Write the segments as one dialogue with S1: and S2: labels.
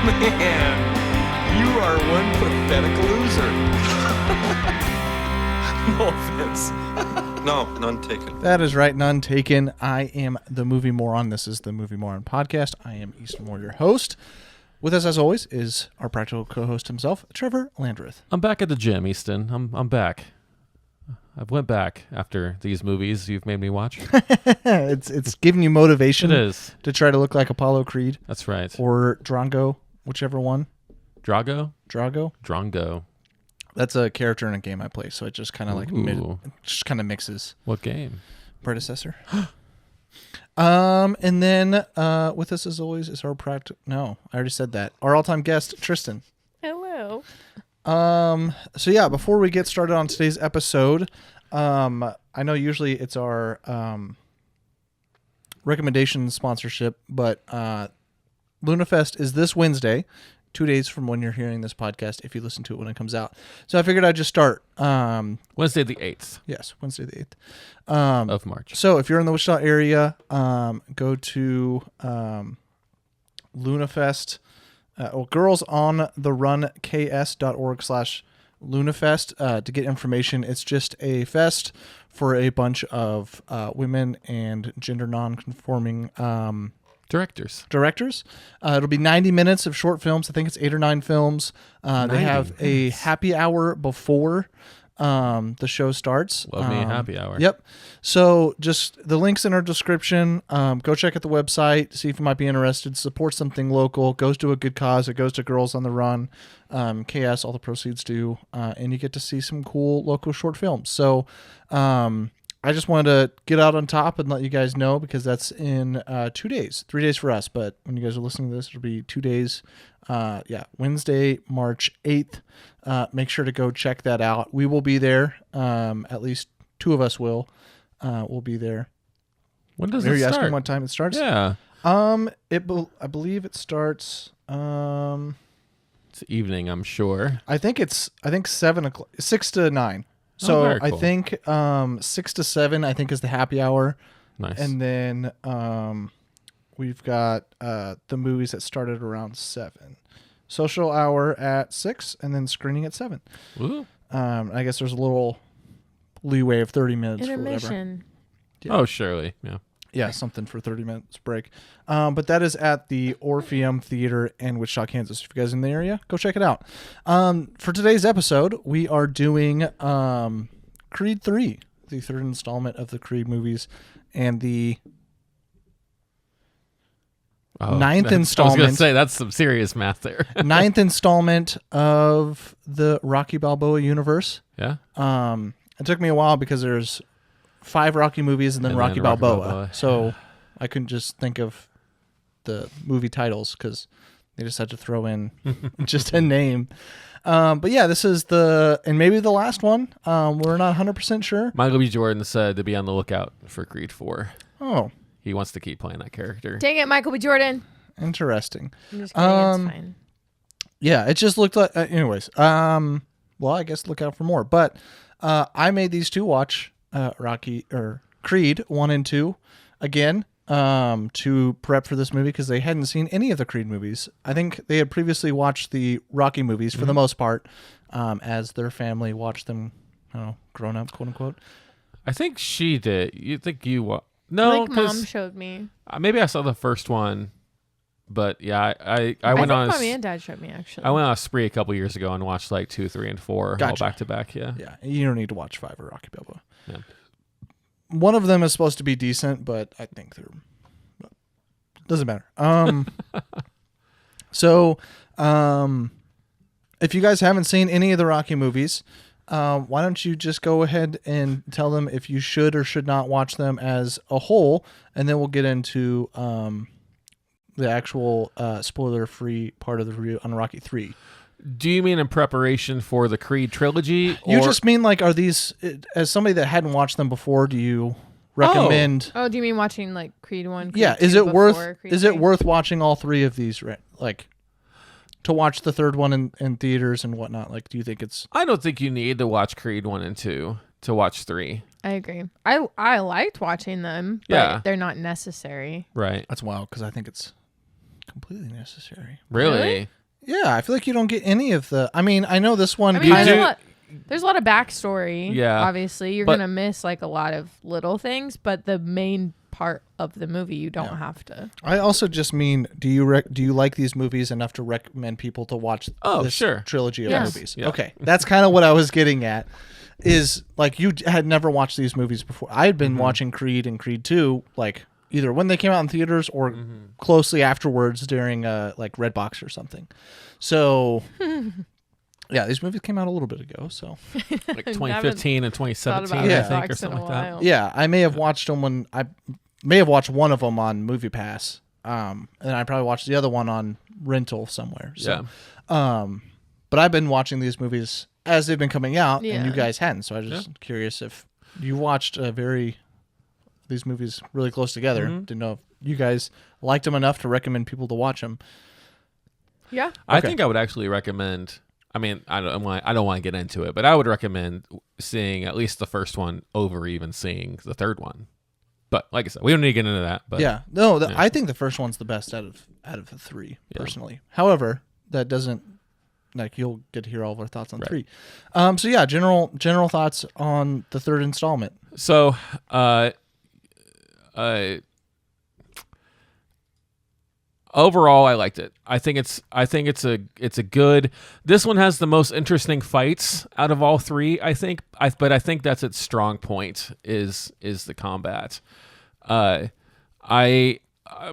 S1: Man, you are one pathetic loser. No offense. No, none taken.
S2: That is right, none taken. I am the Movie Moron. This is the Movie Moron podcast. I am Easton Moore, your host. With us, as always, is our practical co-host himself, Trevor Landreth.
S3: I'm back at the gym, Easton. I'm back. I've went back after these movies you've made me watch.
S2: It's giving you motivation.
S3: It is.
S2: To try to look like Apollo Creed.
S3: That's right.
S2: Or Drongo, whichever one.
S3: Drago?
S2: Drongo. That's a character in a game I play, so it just kind of mixes.
S3: What game?
S2: Predecessor. And then with us as always is our No, I already said that. Our all-time guest, Tristan.
S4: Hello.
S2: So yeah, before we get started on today's episode, I know usually it's our recommendation sponsorship, but LunaFest is this Wednesday, 2 days from when you're hearing this podcast, if you listen to it when it comes out. So I figured I'd just start.
S3: Wednesday the 8th.
S2: Yes, Wednesday the 8th.
S3: Of March.
S2: So if you're in the Wichita area, go to LunaFest. girlsontheRunKS.org/LunaFest to get information. It's just a fest for a bunch of women and gender non-conforming
S3: Directors.
S2: It'll be 90 minutes of short films. I think it's 8 or 9 films. They have a happy hour before the show starts.
S3: Love me a happy hour.
S2: Yep. So just the link's in our description. Go check out the website, see if you might be interested. Support something local. It goes to a good cause. It goes to Girls on the Run. KS, all the proceeds do. And you get to see some cool local short films. So I just wanted to get out on top and let you guys know, because that's in 2 days. 3 days for us, but when you guys are listening to this, it'll be 2 days. Wednesday, March 8th. Make sure to go check that out. We will be there. At least 2 of us will. We'll be there.
S3: When does
S2: Are
S3: it
S2: you
S3: start?
S2: asking what time it starts?
S3: Yeah.
S2: I believe it starts.
S3: It's evening, I'm sure.
S2: I think 7 o'clock, 6 to 9. So
S3: very cool.
S2: I think 6 to 7. I think is the happy hour.
S3: Nice.
S2: And then we've got the movies that started around 7. Social hour at 6, and then screening at 7.
S3: Ooh.
S2: I guess there's a little leeway of 30 minutes for whatever.
S4: Intermission.
S2: Yeah.
S3: Oh, surely. Yeah.
S2: Yeah, something for 30 minutes break. But that is at the Orpheum Theater in Wichita, Kansas. If you guys are in the area, go check it out. For today's episode, we are doing Creed 3, the third installment of the Creed movies, and the ninth installment.
S3: I was going to say, that's some serious math there.
S2: 9th installment of the Rocky Balboa universe.
S3: Yeah.
S2: It took me a while because there's 5 Rocky movies and then Rocky Balboa. So I couldn't just think of the movie titles because they just had to throw in just a name. But yeah, this is and maybe the last one. We're not 100% sure.
S3: Michael B Jordon said to be on the lookout for Creed 4.
S2: Oh.
S3: He wants to keep playing that character.
S4: Dang it, Michael B Jordon.
S2: Interesting.
S4: I'm just kidding. It's fine.
S2: Yeah, it just looked like... anyways. Well, I guess look out for more. But I made these 2 watch Creed 1 and 2 again to prep for this movie because they hadn't seen any of the Creed movies. I think they had previously watched the Rocky movies for the most part as their family watched them, grown up, quote unquote.
S3: I think she did. You think you... No,
S4: like Mom showed me.
S3: Maybe I saw the first one, but yeah, I went on.
S4: Mommy and Dad showed me actually.
S3: I went on a spree a couple years ago and watched like 2, 3, and 4 all
S2: Gotcha.
S3: back to back. Yeah,
S2: Yeah, you don't need to watch 5 or Rocky Balboa.
S3: Yeah.
S2: One of them is supposed to be decent, but I think doesn't matter. So, if you guys haven't seen any of the Rocky movies, why don't you just go ahead and tell them if you should or should not watch them as a whole, and then we'll get into the actual spoiler-free part of the review on Rocky 3.
S3: Do you mean in preparation for the Creed trilogy?
S2: You just mean like, are these, as somebody that hadn't watched them before, do you recommend?
S4: Oh, do you mean watching like Creed 1? Creed
S2: Yeah,
S4: 2
S2: is it
S4: before
S2: worth?
S4: Creed
S2: Is
S4: 3?
S2: it worth watching all 3 of these? Like, to watch the third one in theaters and whatnot. Like, do you think it's?
S3: I don't think you need to watch Creed 1 and 2 to watch 3.
S4: I agree. I liked watching them, but
S3: Yeah.
S4: they're not necessary.
S3: Right.
S2: That's wild because I think it's completely necessary.
S3: Really?
S2: Yeah, I feel like you don't get any of the. I mean, I know this one.
S4: I mean,
S3: You
S4: there's a lot of backstory.
S3: Yeah.
S4: Obviously, you're
S3: But-
S4: gonna miss like a lot of little things, but the main part of the movie you don't have to.
S2: I also just mean, do you like these movies enough to recommend people to watch this
S3: sure.
S2: trilogy of
S4: Yes.
S2: movies?
S3: Yeah.
S2: Okay, that's kind of what I was getting at. Is like you had never watched these movies before. I had been watching Creed and Creed 2 like either when they came out in theaters or closely afterwards during like Redbox or something. So yeah, these movies came out a little bit ago. So
S3: Like 2015 and 2017,
S2: Yeah.
S3: I think, or
S4: Redbox in a
S3: something like that.
S4: while.
S2: yeah, I may have watched them when I may have watched one of them on Movie Pass. And I probably watched the other one on rental somewhere. So, but I've been watching these movies as they've been coming out, and you
S4: Yeah.
S2: guys hadn't. So I was just curious if you watched these movies really close together. Didn't know if you guys liked them enough to recommend people to watch them.
S4: Yeah.
S3: I
S2: Okay.
S3: think I would actually recommend. I mean, I don't want to get into it, but I would recommend seeing at least the first one over even seeing the third one. But like I said, we don't need to get into that. But
S2: Yeah, no, I think the first one's the best out of the three personally. However, that doesn't like you'll get to hear all of our thoughts on
S3: Right.
S2: three. So yeah, general thoughts on the third installment.
S3: So, overall, I liked it. I think it's a good. This one has the most interesting fights out of all three. I think, but I think that's its strong point is the combat. I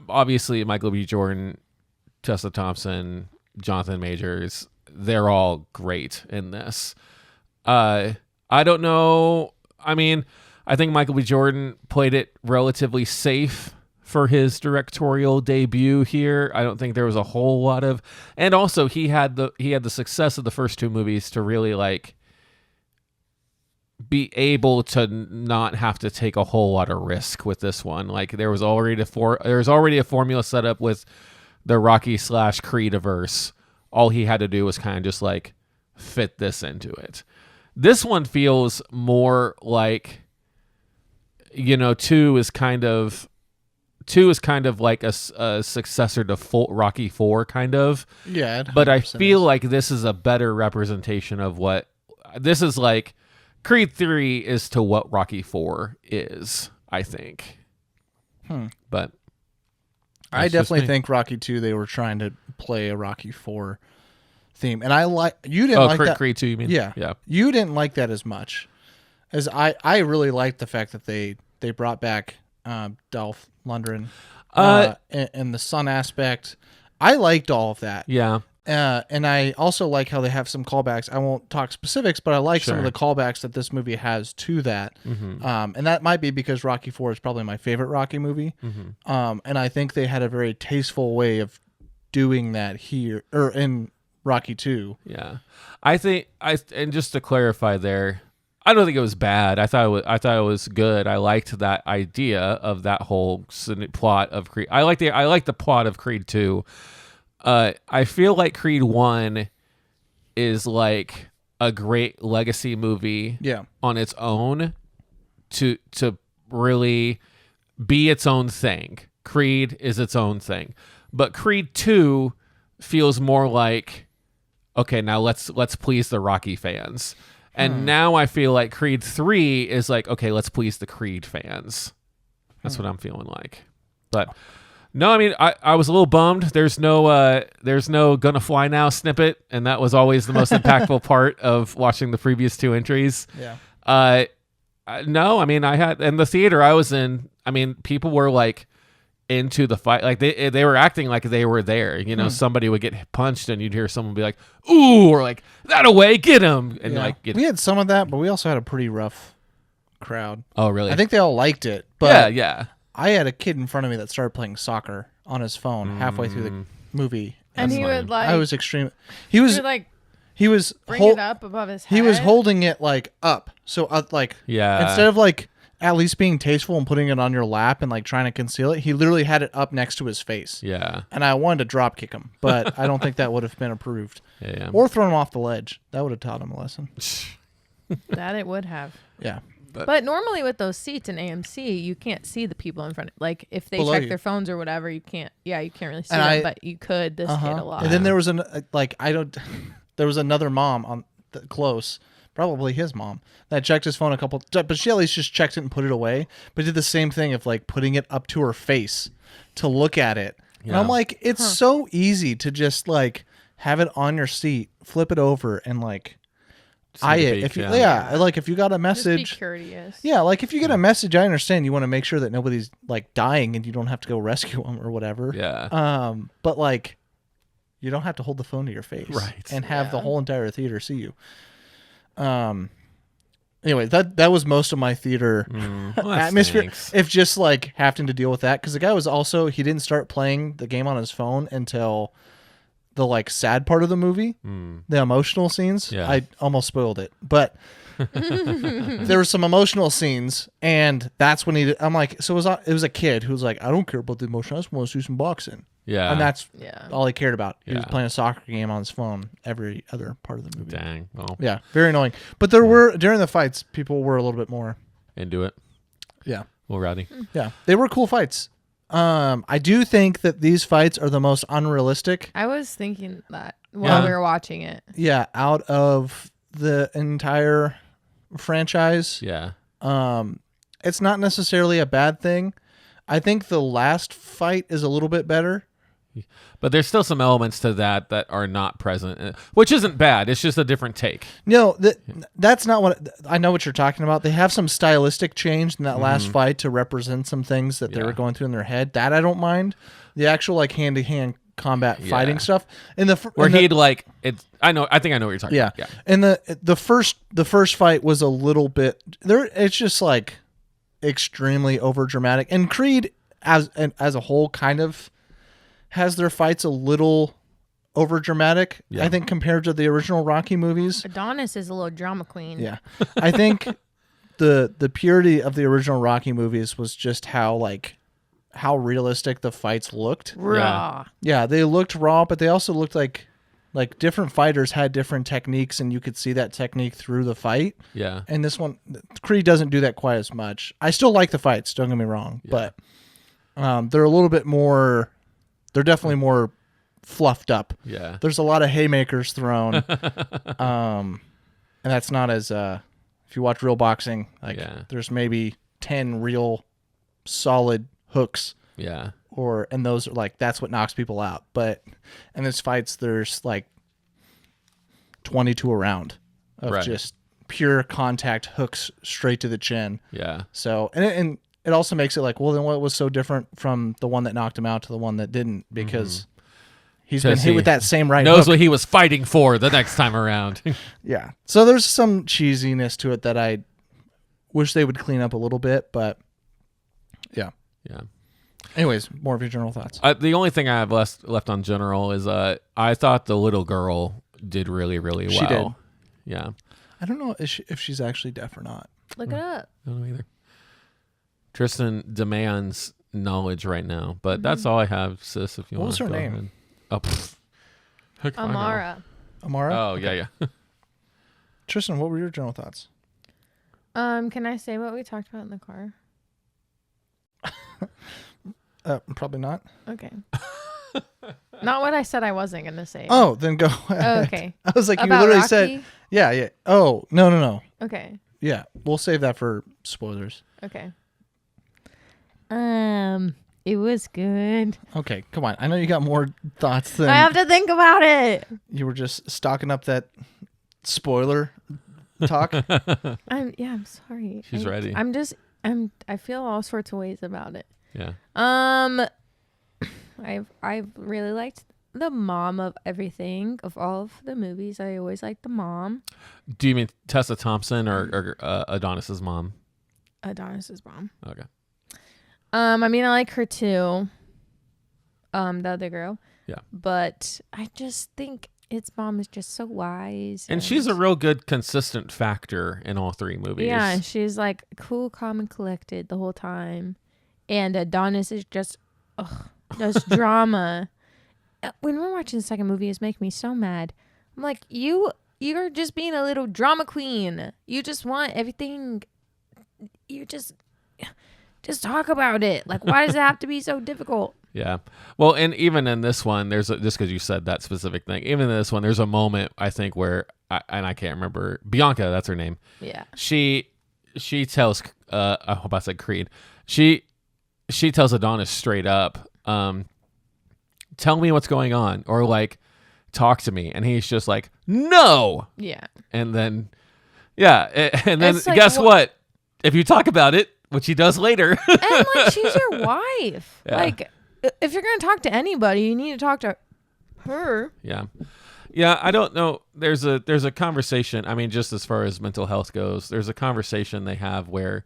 S3: obviously Michael B Jordon, Tessa Thompson, Jonathan Majors, they're all great in this. I don't know. I mean, I think Michael B Jordon played it relatively safe for his directorial debut here. I don't think there was a whole lot of, and also he had the success of the first two movies to really like be able to not have to take a whole lot of risk with this one. Like there was already a formula set up with the Rocky / Creediverse. All he had to do was kind of just like fit this into it. This one feels more like, you know, two is kind of like a successor to Rocky 4 kind of.
S2: Yeah, it
S3: But I
S2: 100%
S3: feel
S2: is.
S3: like this is a better representation of what this is like. Creed 3 is to what Rocky 4 is, I think. But
S2: I
S3: that's just
S2: definitely
S3: me.
S2: think Rocky 2 they were trying to play a Rocky 4 theme, and I like you didn't like that.
S3: Creed 2, you mean?
S2: Yeah,
S3: Yeah.
S2: You didn't like that as much as I really liked the fact that they brought back Dolph Lundgren and the son aspect. I liked all of that.
S3: Yeah.
S2: And I also like how they have some callbacks. I won't talk specifics, but I like some of
S3: Sure.
S2: the callbacks that this movie has to that. And that might be because Rocky 4 is probably my favorite Rocky movie. And I think they had a very tasteful way of doing that here or in Rocky 2.
S3: Yeah. I think and just to clarify there, I don't think it was bad. I thought it was good. I liked that idea of that whole plot of Creed. I like the plot of Creed 2. I feel like Creed 1 is like a great legacy movie on its own to really be its own thing. Creed is its own thing. But Creed 2 feels more like, okay, now let's please the Rocky fans. And now I feel like Creed 3 is like, okay, let's please the Creed fans. That's what I'm feeling like. But no, I mean, I was a little bummed. There's no Gonna Fly Now snippet, and that was always the most impactful part of watching the previous two entries.
S2: Yeah.
S3: No, I mean, I had in the theater I was in. I mean, people were like into the fight, like they were acting like they were there. You know, somebody would get punched, and you'd hear someone be like, "Ooh," or like, "That away, get him!" And like,
S2: we had some of that, but we also had a pretty rough crowd.
S3: oh, really?
S2: I think they all liked it, but
S3: yeah.
S2: I had a kid in front of me that started playing soccer on his phone halfway through the movie.
S4: And he
S3: fine.
S4: would like
S2: I was extreme.
S4: he would like
S2: He was
S4: bring it up above his head.
S2: He was holding it like up, so like
S3: Yeah.
S2: instead of like at least being tasteful and putting it on your lap and like trying to conceal it, he literally had it up next to his face.
S3: Yeah.
S2: And I wanted to drop kick him, but I don't think that would have been approved.
S3: Yeah.
S2: Or thrown him off the ledge. That would have taught him a lesson.
S4: That it would have.
S2: Yeah.
S4: But normally with those seats in AMC, you can't see the people in front. Like if they
S2: Below
S4: check
S2: you.
S4: their phones or whatever, you can't. Yeah, you can't really see
S2: And
S4: them,
S2: I-
S4: but you could. This kid a lot.
S2: And then there was there was another mom on close, probably his mom, that checked his phone a couple, but she at least just checked it and put it away, but did the same thing of like putting it up to her face to look at it. And
S3: Yeah.
S2: I'm like, it's so easy to just like have it on your seat, flip it over, and like eye
S3: the
S2: it.
S3: beak,
S2: If you,
S3: yeah.
S2: like if you got a
S4: Just be
S2: message.
S4: curious.
S2: Yeah, like if you get a message, I understand you want to make sure that nobody's like dying and you don't have to go rescue them or whatever.
S3: Yeah.
S2: But like, you don't have to hold the phone to your face,
S3: Right.
S2: And have the
S4: Yeah.
S2: whole entire theater see you. Anyway, that was most of my theater
S3: Well, that
S2: atmosphere.
S3: stinks.
S2: If just like having to deal with that, because the guy was also he didn't start playing the game on his phone until the like sad part of the movie, the emotional scenes.
S3: Yeah.
S2: I almost spoiled it, but there were some emotional scenes, and that's when I'm like, so it was a kid who was like, I don't care about the emotion, I just want to see some boxing.
S3: Yeah.
S2: And that's
S4: Yeah.
S2: all he cared about. He was
S3: Yeah.
S2: playing a soccer game on his phone every other part of the movie.
S3: Dang. Well,
S2: Yeah, very annoying. But there were during the fights, people were a little bit more.
S3: into it.
S2: Yeah,
S3: Well, Rodney.
S2: yeah, they were cool fights. I do think that these fights are the most unrealistic.
S4: I was thinking that while
S3: Yeah.
S4: we were watching it.
S2: Yeah, out of the entire franchise.
S3: Yeah.
S2: It's not necessarily a bad thing. I think the last fight is a little bit better.
S3: But there's still some elements to that are not present, which isn't bad. It's just a different take.
S2: No, that's not what I know what you're talking about. They have some stylistic change in that last fight to represent some things that they
S3: Yeah.
S2: were going through in their head. That I don't mind. The actual like hand to hand combat fighting stuff in the
S3: Where he'd like it's. I think I know what you're talking
S2: yeah.
S3: about. Yeah.
S2: And the first fight was a little bit there. It's just like extremely over dramatic. And Creed as a whole kind of has their fights a little over dramatic.
S3: Yeah.
S2: I think compared to the original Rocky movies.
S4: Adonis is a little drama queen.
S2: Yeah. I think the purity of the original Rocky movies was just how realistic the fights looked.
S4: Raw.
S2: Yeah, they looked raw, but they also looked like different fighters had different techniques, and you could see that technique through the fight.
S3: Yeah.
S2: And this one, Creed doesn't do that quite as much. I still like the fights, don't get me wrong, but they're a little bit more. They're definitely more fluffed up.
S3: Yeah.
S2: There's a lot of haymakers thrown, and that's not as if you watch real boxing, like there's maybe 10 real solid hooks.
S3: Yeah.
S2: And those are like that's what knocks people out. But in this fights, there's like 22 a round of just pure contact hooks straight to the chin.
S3: Yeah.
S2: So and it also makes it like, well, then what was so different from the one that knocked him out to the one that didn't? Because he's been hit with that same right
S3: knows
S2: hook.
S3: what he was fighting for the next time around.
S2: Yeah. So there's some cheesiness to it that I wish they would clean up a little bit, but yeah.
S3: Yeah.
S2: Anyways, more of your general thoughts.
S3: The only thing I have left on general is I thought the little girl did really, really well.
S2: She did.
S3: Yeah.
S2: I don't know if she's actually deaf or not.
S4: Look it up.
S3: I don't know either. Tristan demands knowledge right now, but that's all I have, sis. If you
S2: What
S3: want
S2: was her
S3: go
S2: name?
S3: ahead. Oh, heck if I know.
S4: Amara.
S2: Amara?
S3: Oh, yeah.
S2: Tristan, what were your general thoughts?
S4: Can I say what we talked about in the car?
S2: Probably not.
S4: Okay. Not what I said I wasn't gonna say.
S2: Oh, then go ahead.
S4: Oh, okay.
S2: I was like, you
S4: About
S2: literally
S4: Rocky?
S2: said, yeah. Oh, no.
S4: Okay.
S2: Yeah, we'll save that for spoilers.
S4: Okay. It was good.
S2: Okay, come on. I know you got more thoughts than
S4: I have to think about it.
S2: you were just stocking up that spoiler talk.
S4: I'm sorry.
S3: She's ready.
S4: I feel all sorts of ways about it.
S3: Yeah.
S4: I've really liked the mom of everything, of all of the movies. I always liked the mom.
S3: Do you mean Tessa Thompson or Adonis's mom?
S4: Adonis's mom.
S3: Okay.
S4: I mean, I like her too. The other girl.
S3: Yeah.
S4: But I just think its mom is just so wise.
S3: And she's a real good consistent factor in all three movies.
S4: Yeah, and she's like cool, calm, and collected the whole time. And Adonis is just drama. When we're watching the second movie, it's making me so mad. I'm like, you're just being a little drama queen. You just want everything you just talk about it. Like, why does it have to be so difficult?
S3: Yeah. Well, and even in this one, there's just because you said that specific thing. Even in this one, there's a moment I think where I can't remember Bianca. That's her name.
S4: Yeah.
S3: She tells I hope I said Creed. She tells Adonis straight up, tell me what's going on, or like talk to me, and he's just like, no.
S4: Yeah.
S3: And then and then
S4: It's like,
S3: guess what? If you talk about it, which he does later.
S4: And like, she's your wife.
S3: Yeah.
S4: Like, if you're gonna talk to anybody, you need to talk to her.
S3: Yeah. Yeah, I don't know. There's a conversation. I mean, just as far as mental health goes, there's a conversation they have where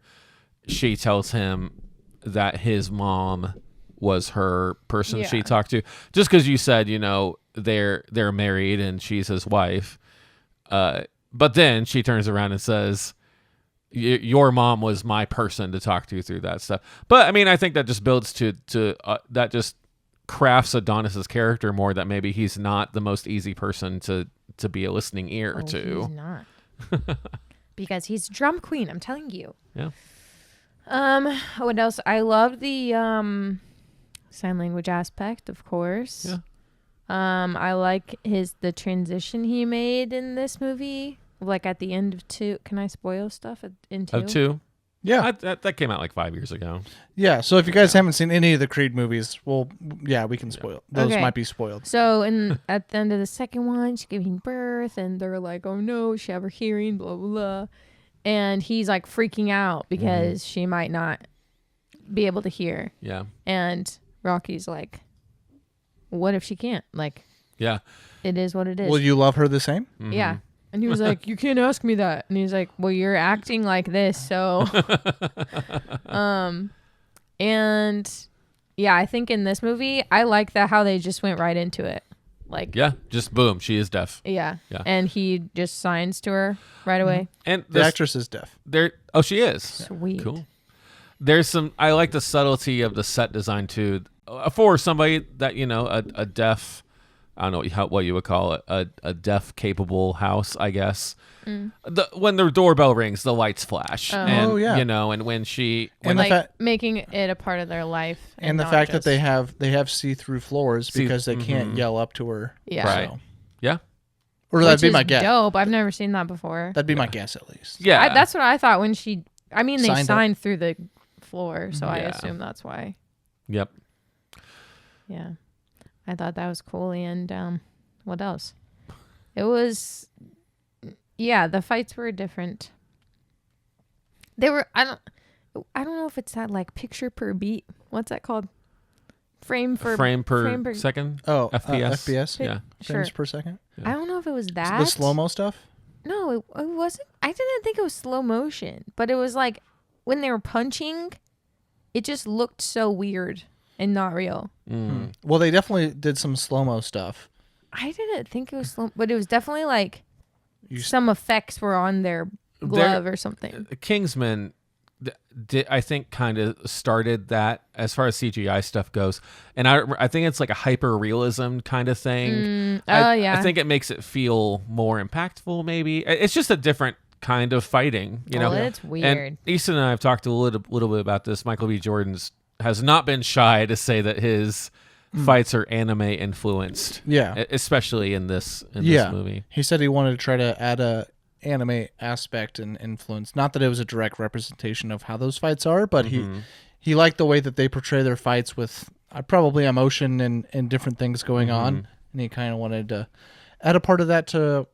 S3: she tells him that his mom was her person she talked to. Just because you said, they're married and she's his wife. But then she turns around and says, your mom was my person to talk to through that stuff. But I mean, I think that just builds to that just crafts Adonis's character more, that maybe he's not the most easy person to be a listening ear to.
S4: He's not. Because he's drum queen, I'm telling you.
S3: Yeah.
S4: What else? I love the sign language aspect, of course.
S3: Yeah.
S4: I like the transition he made in this movie. Like at the end of 2. Can I spoil stuff in 2?
S3: Of 2?
S2: Yeah.
S3: That came out like 5 years ago.
S2: Yeah. So if you guys haven't seen any of the Creed movies, well, yeah, we can spoil. Those
S4: Okay.
S2: might be spoiled.
S4: So at the end of the second one, she's giving birth, and they're like, "Oh no, she have her hearing, blah blah blah," and he's like freaking out because she might not be able to hear.
S3: Yeah.
S4: And Rocky's like, "What if she can't? Like,
S3: Yeah.
S4: it is what it is."
S2: Will you love her the same?
S4: Yeah. And he was like, "You can't ask me that." And he's like, "Well, you're acting like this, so." And yeah, I think in this movie, I like that how they just went right into it. Like,
S3: Yeah. Just boom. She is deaf.
S4: yeah.
S3: Yeah.
S4: And he just signs to her right away.
S3: And
S2: The actress is deaf.
S3: Oh, she is.
S4: Sweet.
S3: Cool. I like the subtlety of the set design too. For somebody that, a deaf, I don't know what you would call it, a deaf capable house, I guess. When their doorbell rings, the lights flash. And,
S2: Oh, yeah.
S3: and when
S2: And the
S4: Like making it a part of their life.
S2: and the
S4: not
S2: fact that
S4: just-
S2: they have see-through floors because they can't yell up to her.
S4: Yeah.
S3: Right.
S2: So.
S3: Yeah.
S2: Or
S4: Which
S2: that'd be
S4: is
S2: my guess.
S4: dope. I've never seen that before.
S2: That'd be my guess at least.
S3: Yeah.
S4: That's what I thought when they
S2: Signed
S4: signed
S2: up.
S4: through the floor, so I
S3: Yeah.
S4: assume that's why.
S3: Yep.
S4: Yeah. I thought that was cool. And what else? It was, the fights were different. They were, I don't know if it's that like picture per beat. What's that called? Frame per
S3: second.
S2: Oh,
S3: FPS.
S2: FPS.
S3: Yeah.
S2: Frames
S4: Sure.
S2: per second.
S4: I don't know if it was that.
S2: The slow-mo stuff.
S4: No, it wasn't. I didn't think it was slow motion, but it was like when they were punching, it just looked so weird and not real.
S2: Well, they definitely did some slow-mo stuff.
S4: I didn't think it was slow, but it was definitely like
S2: You s-
S4: some effects were on their glove or something.
S3: Kingsman, I think, kind of started that as far as CGI stuff goes, and I think it's like a hyper realism kind of thing. I think it makes it feel more impactful. Maybe it's just a different kind of fighting,
S4: Well, it's weird.
S3: And Easton and I have talked a little bit about this. Michael B Jordon's has not been shy to say that his fights are anime influenced.
S2: Yeah.
S3: Especially in this movie.
S2: He said he wanted to try to add a anime aspect and influence. Not that it was a direct representation of how those fights are, but he liked the way that they portray their fights with probably emotion and different things going on, and he kind of wanted to add a part of that to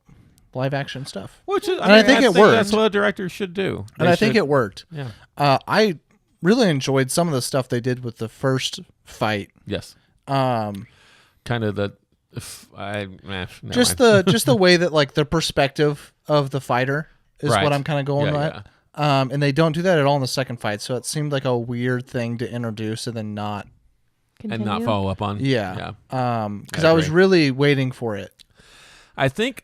S2: live action stuff.
S3: Which is,
S2: I think it worked.
S3: That's what a director should do.
S2: And I think it worked.
S3: Yeah.
S2: I really enjoyed some of the stuff they did with the first fight.
S3: Yes.
S2: Um,
S3: Kind of the.
S2: just the way that like the perspective of the fighter is
S3: Right.
S2: what I'm kind of going
S3: Yeah,
S2: with. And they don't do that at all in the second fight, so it seemed like a weird thing to introduce and then not.
S3: and not follow up on.
S2: Yeah. Because
S3: I
S2: I was
S3: agree.
S2: really waiting for it.
S3: I think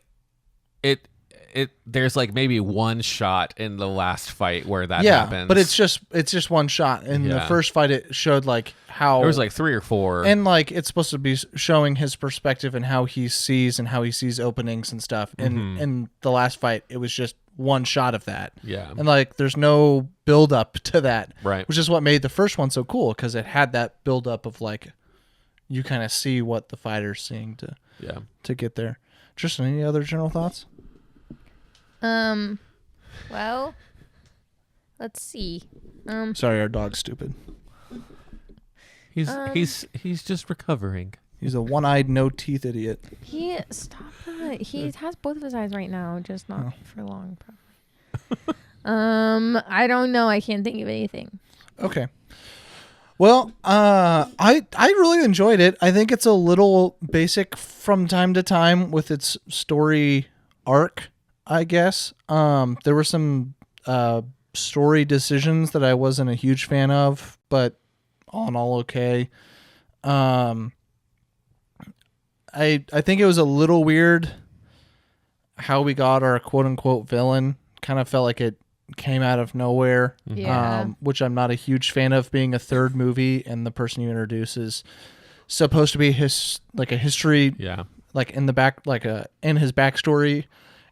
S3: there's like maybe one shot in the last fight where that happens.
S2: but it's just one shot. In the
S3: Yeah.
S2: first fight, it showed like how
S3: there was like 3 or 4.
S2: and like it's supposed to be showing his perspective and how he sees openings and stuff. And in the last fight, it was just one shot of that.
S3: Yeah.
S2: And like there's no build up to that.
S3: Right.
S2: Which is what made the first one so cool, because it had that build up of like you kind of see what the fighter's seeing to get there. Tristan, any other general thoughts?
S4: Well, let's see.
S2: Sorry, our dog's stupid.
S3: He's just recovering.
S2: He's a one-eyed, no-teeth idiot.
S4: He has both of his eyes right now, just not for long, probably. I don't know. I can't think of anything.
S2: Okay. Well, I really enjoyed it. I think it's a little basic from time to time with its story arc, I guess. There were some story decisions that I wasn't a huge fan of, but all in all okay. I think it was a little weird how we got our quote-unquote villain. Kind of felt like it came out of nowhere, which I'm not a huge fan of, being a third movie and the person you introduce is supposed to be a history, like in the back, like in his backstory,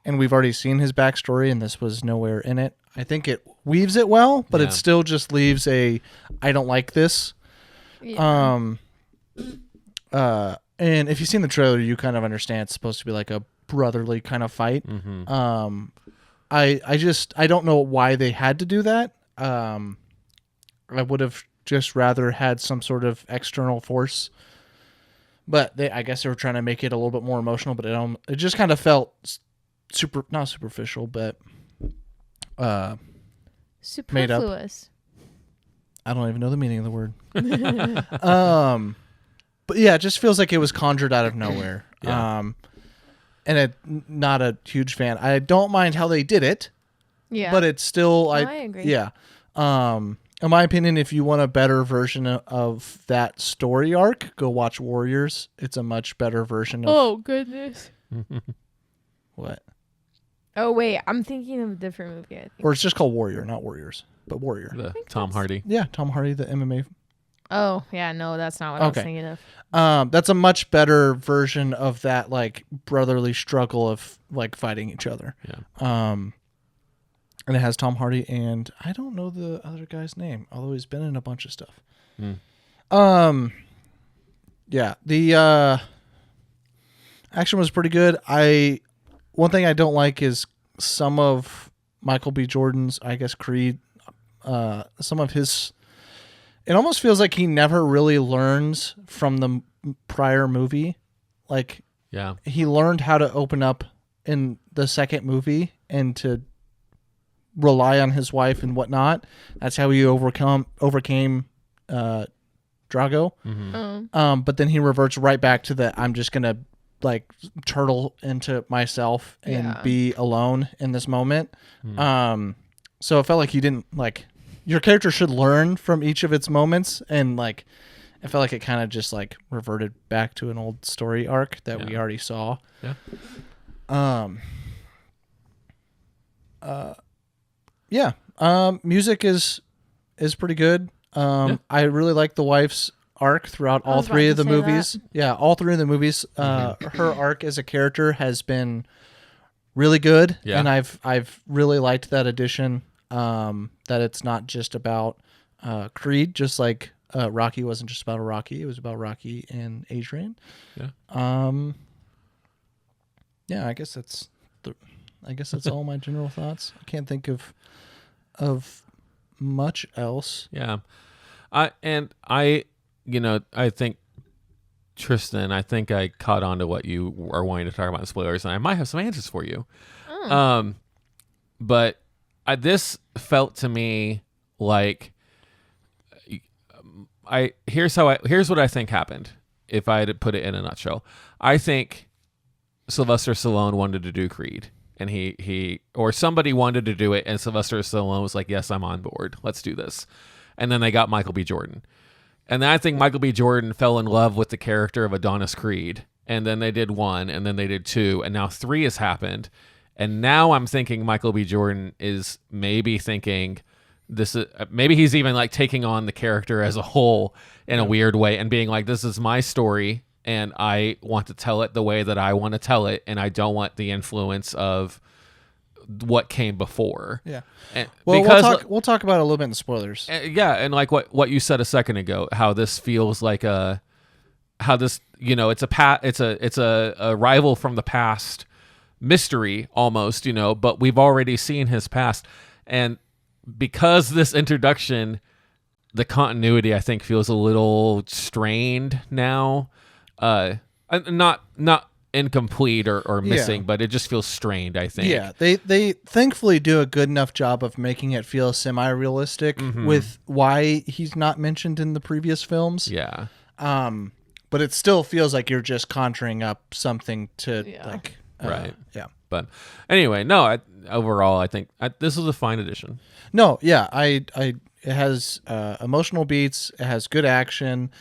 S2: and we've already seen his backstory, and this was nowhere in it. I think it weaves it well, but it still just leaves I don't like this. Yeah. And if you've seen the trailer, you kind of understand it's supposed to be like a brotherly kind of fight. Mm-hmm. I don't know why they had to do that. I would have just rather had some sort of external force, but I guess they were trying to make it a little bit more emotional, but it just kind of felt not superficial, but
S4: superfluous.
S2: I don't even know the meaning of the word. But yeah, it just feels like it was conjured out of nowhere. And not a huge fan. I don't mind how they did it. Yeah. But it's still
S4: I agree.
S2: Yeah. In my opinion, if you want a better version of that story arc, go watch Warriors. It's a much better version of
S4: Oh goodness.
S2: What?
S4: Oh wait, I'm thinking of a different movie, I think.
S2: Or it's just called Warrior, not Warriors, but Warrior.
S3: Tom Hardy.
S2: Yeah, Tom Hardy, the MMA.
S4: Oh, yeah, no, that's not what I was thinking of.
S2: That's a much better version of that like brotherly struggle of like fighting each other.
S3: Yeah.
S2: And it has Tom Hardy and I don't know the other guy's name, although he's been in a bunch of stuff. Yeah, the action was pretty good. One thing I don't like is some of Michael B Jordon's, I guess, Creed, some of his. It almost feels like he never really learns from the prior movie. Like, he learned how to open up in the second movie and to rely on his wife and whatnot. That's how he overcame Drago.
S3: Mm-hmm.
S2: But then he reverts right back to I'm just gonna like turtle into myself and be alone in this moment. So it felt like he didn't like. Your character should learn from each of its moments, and like I felt like it kind of just like reverted back to an old story arc that we already saw. Music is pretty good. I really like the wife's arc throughout all three of the movies. Yeah, all three of the movies. Her arc as a character has been really good, and I've really liked that addition. That it's not just about Creed, just like Rocky wasn't just about Rocky. It was about Rocky and Adrian. I guess that's all my general thoughts. I can't think of much else.
S3: I think Tristan, I caught on to what you are wanting to talk about in spoilers, and I might have some answers for you. But this felt to me like here's what I think happened. If I had to put it in a nutshell, I think Sylvester Stallone wanted to do Creed, and he or somebody wanted to do it, and Sylvester Stallone was like, "Yes, I'm on board. Let's do this." And then they got Michael B Jordon, and then I think Michael B Jordon fell in love with the character of Adonis Creed, and then they did 1, and then they did 2, and now 3 has happened. And now I'm thinking Michael B Jordon is maybe thinking this is maybe he's even like taking on the character as a whole in a weird way and being like, this is my story and I want to tell it the way that I want to tell it, and I don't want the influence of what came before.
S2: Yeah.
S3: And
S2: Well,
S3: because
S2: we'll talk about it a little bit in the spoilers.
S3: yeah, and like what you said a second ago, how this feels like how this, it's a rival from the past mystery almost, but we've already seen his past. And because this introduction, the continuity, I think, feels a little strained now. Not incomplete or missing, but it just feels strained, I think.
S2: Yeah, they thankfully do a good enough job of making it feel semi-realistic with why he's not mentioned in the previous films.
S3: Yeah.
S2: But it still feels like you're just conjuring up something to like
S3: right.
S2: Yeah.
S3: But anyway, no, overall, I think this was a fine addition.
S2: No, yeah, it has emotional beats. It has good action.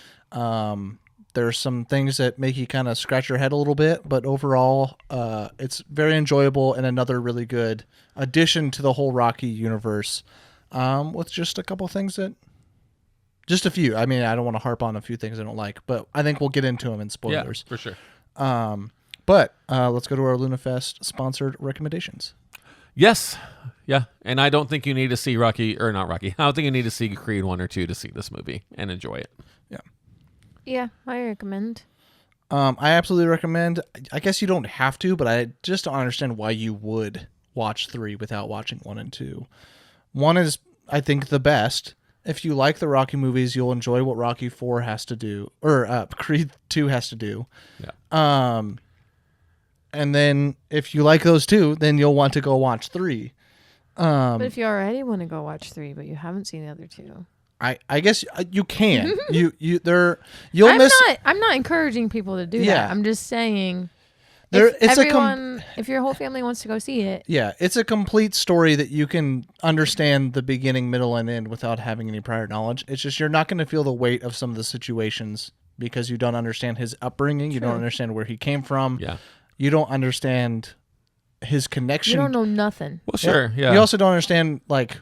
S2: There's some things that make you kind of scratch your head a little bit, but overall, it's very enjoyable and another really good addition to the whole Rocky universe. With just a couple things just a few. I mean, I don't want to harp on a few things I don't like, but I think we'll get into them in spoilers.
S3: Yeah, for sure.
S2: But let's go to our LunaFest sponsored recommendations.
S3: Yes. Yeah. And I don't think you need to see I don't think you need to see Creed 1 or 2 to see this movie and enjoy it.
S2: Yeah.
S4: Yeah, I recommend.
S2: I absolutely recommend. I guess you don't have to, but I just don't understand why you would watch 3 without watching 1 and 2. 1 is, I think, the best. If you like the Rocky movies, you'll enjoy what Rocky 4 has to do, or Creed 2 has to do.
S3: Yeah.
S2: And then if you like those two, then you'll want to go watch 3.
S4: But if you already want to go watch 3, but you haven't seen the other 2,
S2: I guess you can.
S4: I'm not encouraging people to do
S2: Yeah.
S4: that. I'm just saying. If your whole family wants to go see it.
S2: Yeah, it's a complete story that you can understand the beginning, middle, and end without having any prior knowledge. It's just you're not going to feel the weight of some of the situations because you don't understand his upbringing. You don't understand where he came from.
S3: Yeah.
S2: You don't understand his connection.
S4: You don't know nothing.
S3: Well, sure. Yeah.
S2: You also don't understand like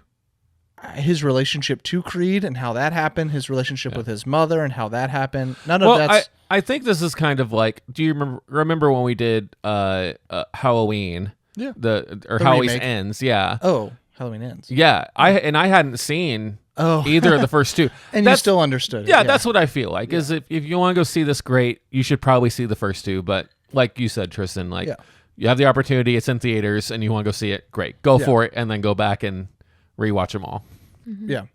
S2: his relationship to Creed and how that happened. His relationship with his mother and how that happened. None of that's.
S3: I think this is kind of like. Do you remember when we did Halloween?
S2: Yeah.
S3: Halloween
S2: remake.
S3: Ends. Yeah.
S2: Oh, Halloween Ends.
S3: Yeah. I hadn't seen either of the first two,
S2: and you still understood it.
S3: Yeah, that's what I feel like. Is if you want to go see this, great. You should probably see the first two, but. Like you said, Tristan, you have the opportunity, it's in theaters, and you want to go see it, great. Go for it, and then go back and rewatch them all.
S4: Mm-hmm.
S2: Yeah.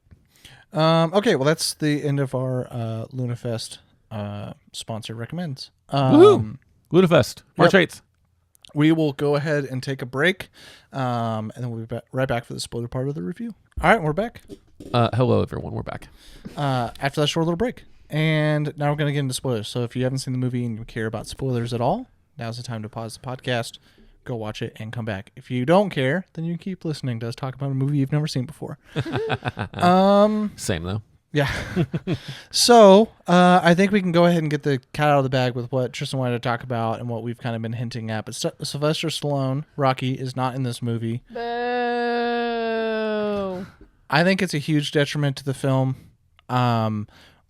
S2: Okay, well, that's the end of our LunaFest sponsor recommends.
S3: Woohoo! LunaFest, March 8th.
S2: We will go ahead and take a break, and then we'll be right back for the spoiler part of the review. All right, we're back.
S3: Hello, everyone. We're back.
S2: After that short little break. And now we're going to get into spoilers. So if you haven't seen the movie and you care about spoilers at all, now's the time to pause the podcast, go watch it, and come back. If you don't care, then you can keep listening to us talk about a movie you've never seen before.
S3: Same, though.
S2: Yeah. So I think we can go ahead and get the cat out of the bag with what Tristan wanted to talk about and what we've kind of been hinting at. But Sylvester Stallone, Rocky, is not in this movie.
S4: Boo.
S2: I think it's a huge detriment to the film.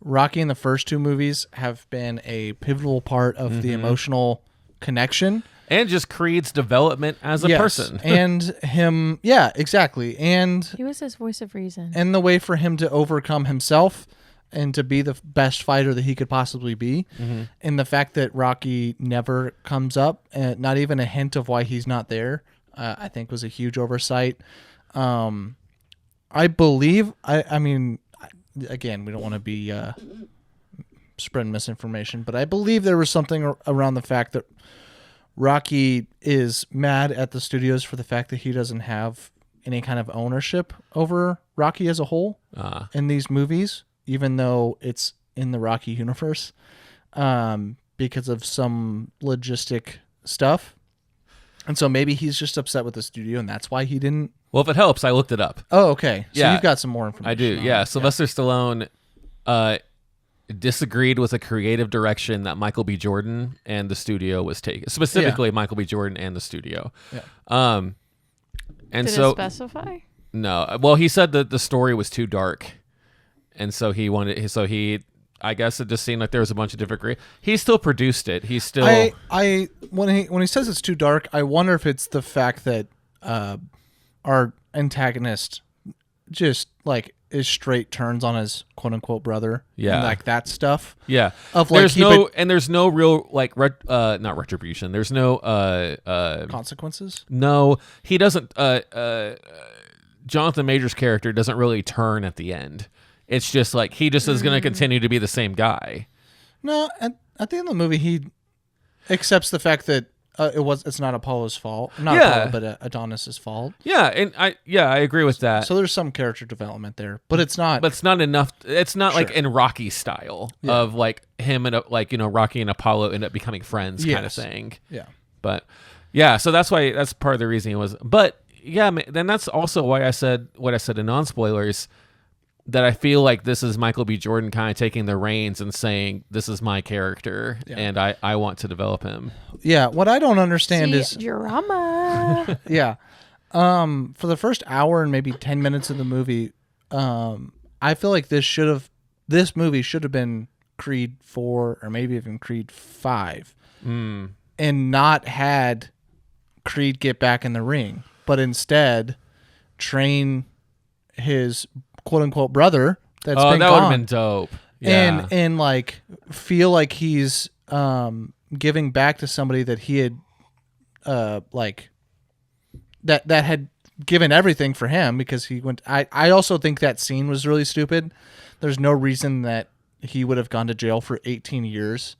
S2: Rocky in the first 2 movies have been a pivotal part of the emotional connection.
S3: And just Creed's development as a person.
S2: And him, yeah, exactly. And
S4: he was his voice of reason.
S2: And the way for him to overcome himself and to be the best fighter that he could possibly be. Mm-hmm. And the fact that Rocky never comes up, and not even a hint of why he's not there, I think was a huge oversight. I believe, I mean... Again, we don't want to be spreading misinformation, but I believe there was something around the fact that Rocky is mad at the studios for the fact that he doesn't have any kind of ownership over Rocky as a whole in these movies, even though it's in the Rocky universe, because of some logistic stuff. And so maybe he's just upset with the studio, and that's why he didn't.
S3: Well, if it helps, I looked it up.
S2: Oh, okay. So
S3: yeah,
S2: you've got some more information.
S3: I do, yeah. Sylvester Stallone disagreed with a creative direction that Michael B. Jordan and the studio was taking. Specifically, Michael B. Jordan and the studio. Yeah. And
S4: Did
S3: so
S4: it specify?
S3: No. Well, he said that the story was too dark, and so he wanted. So he. I guess it just seemed like there was a bunch of different. He still produced it. He's still.
S2: When he says it's too dark, I wonder if it's the fact that our antagonist just like is straight turns on his quote unquote brother.
S3: Yeah.
S2: And like that stuff.
S3: Yeah.
S2: Of like
S3: there's no real like not retribution. There's no
S2: consequences.
S3: No, he doesn't Jonathan Majors' character doesn't really turn at the end. It's just like he just is going to continue to be the same guy.
S2: No, at the end of the movie he accepts the fact that it's not Apollo's fault. Not Apollo, but Adonis's fault.
S3: Yeah, and I agree with that.
S2: So there's some character development there, but it's not.
S3: But it's not enough. It's not like in Rocky style of like him and Rocky and Apollo end up becoming friends kind of thing.
S2: Yeah.
S3: But yeah, so that's part of the reason it was. But yeah, then that's also why I said what I said in non-spoilers, that I feel like this is Michael B. Jordon kind of taking the reins and saying, this is my character and I want to develop him.
S2: Yeah. What I don't understand is
S4: drama.
S2: Yeah. For the first hour and maybe 10 minutes of the movie, I feel like this movie should have been Creed 4 or maybe even Creed 5 and not had Creed get back in the ring, but instead train his quote unquote brother that's been
S3: that
S2: gone.
S3: would have been dope. Yeah.
S2: And like feel like he's giving back to somebody that he had like that had given everything for him because he went. I also think that scene was really stupid. There's no reason that he would have gone to jail for 18 years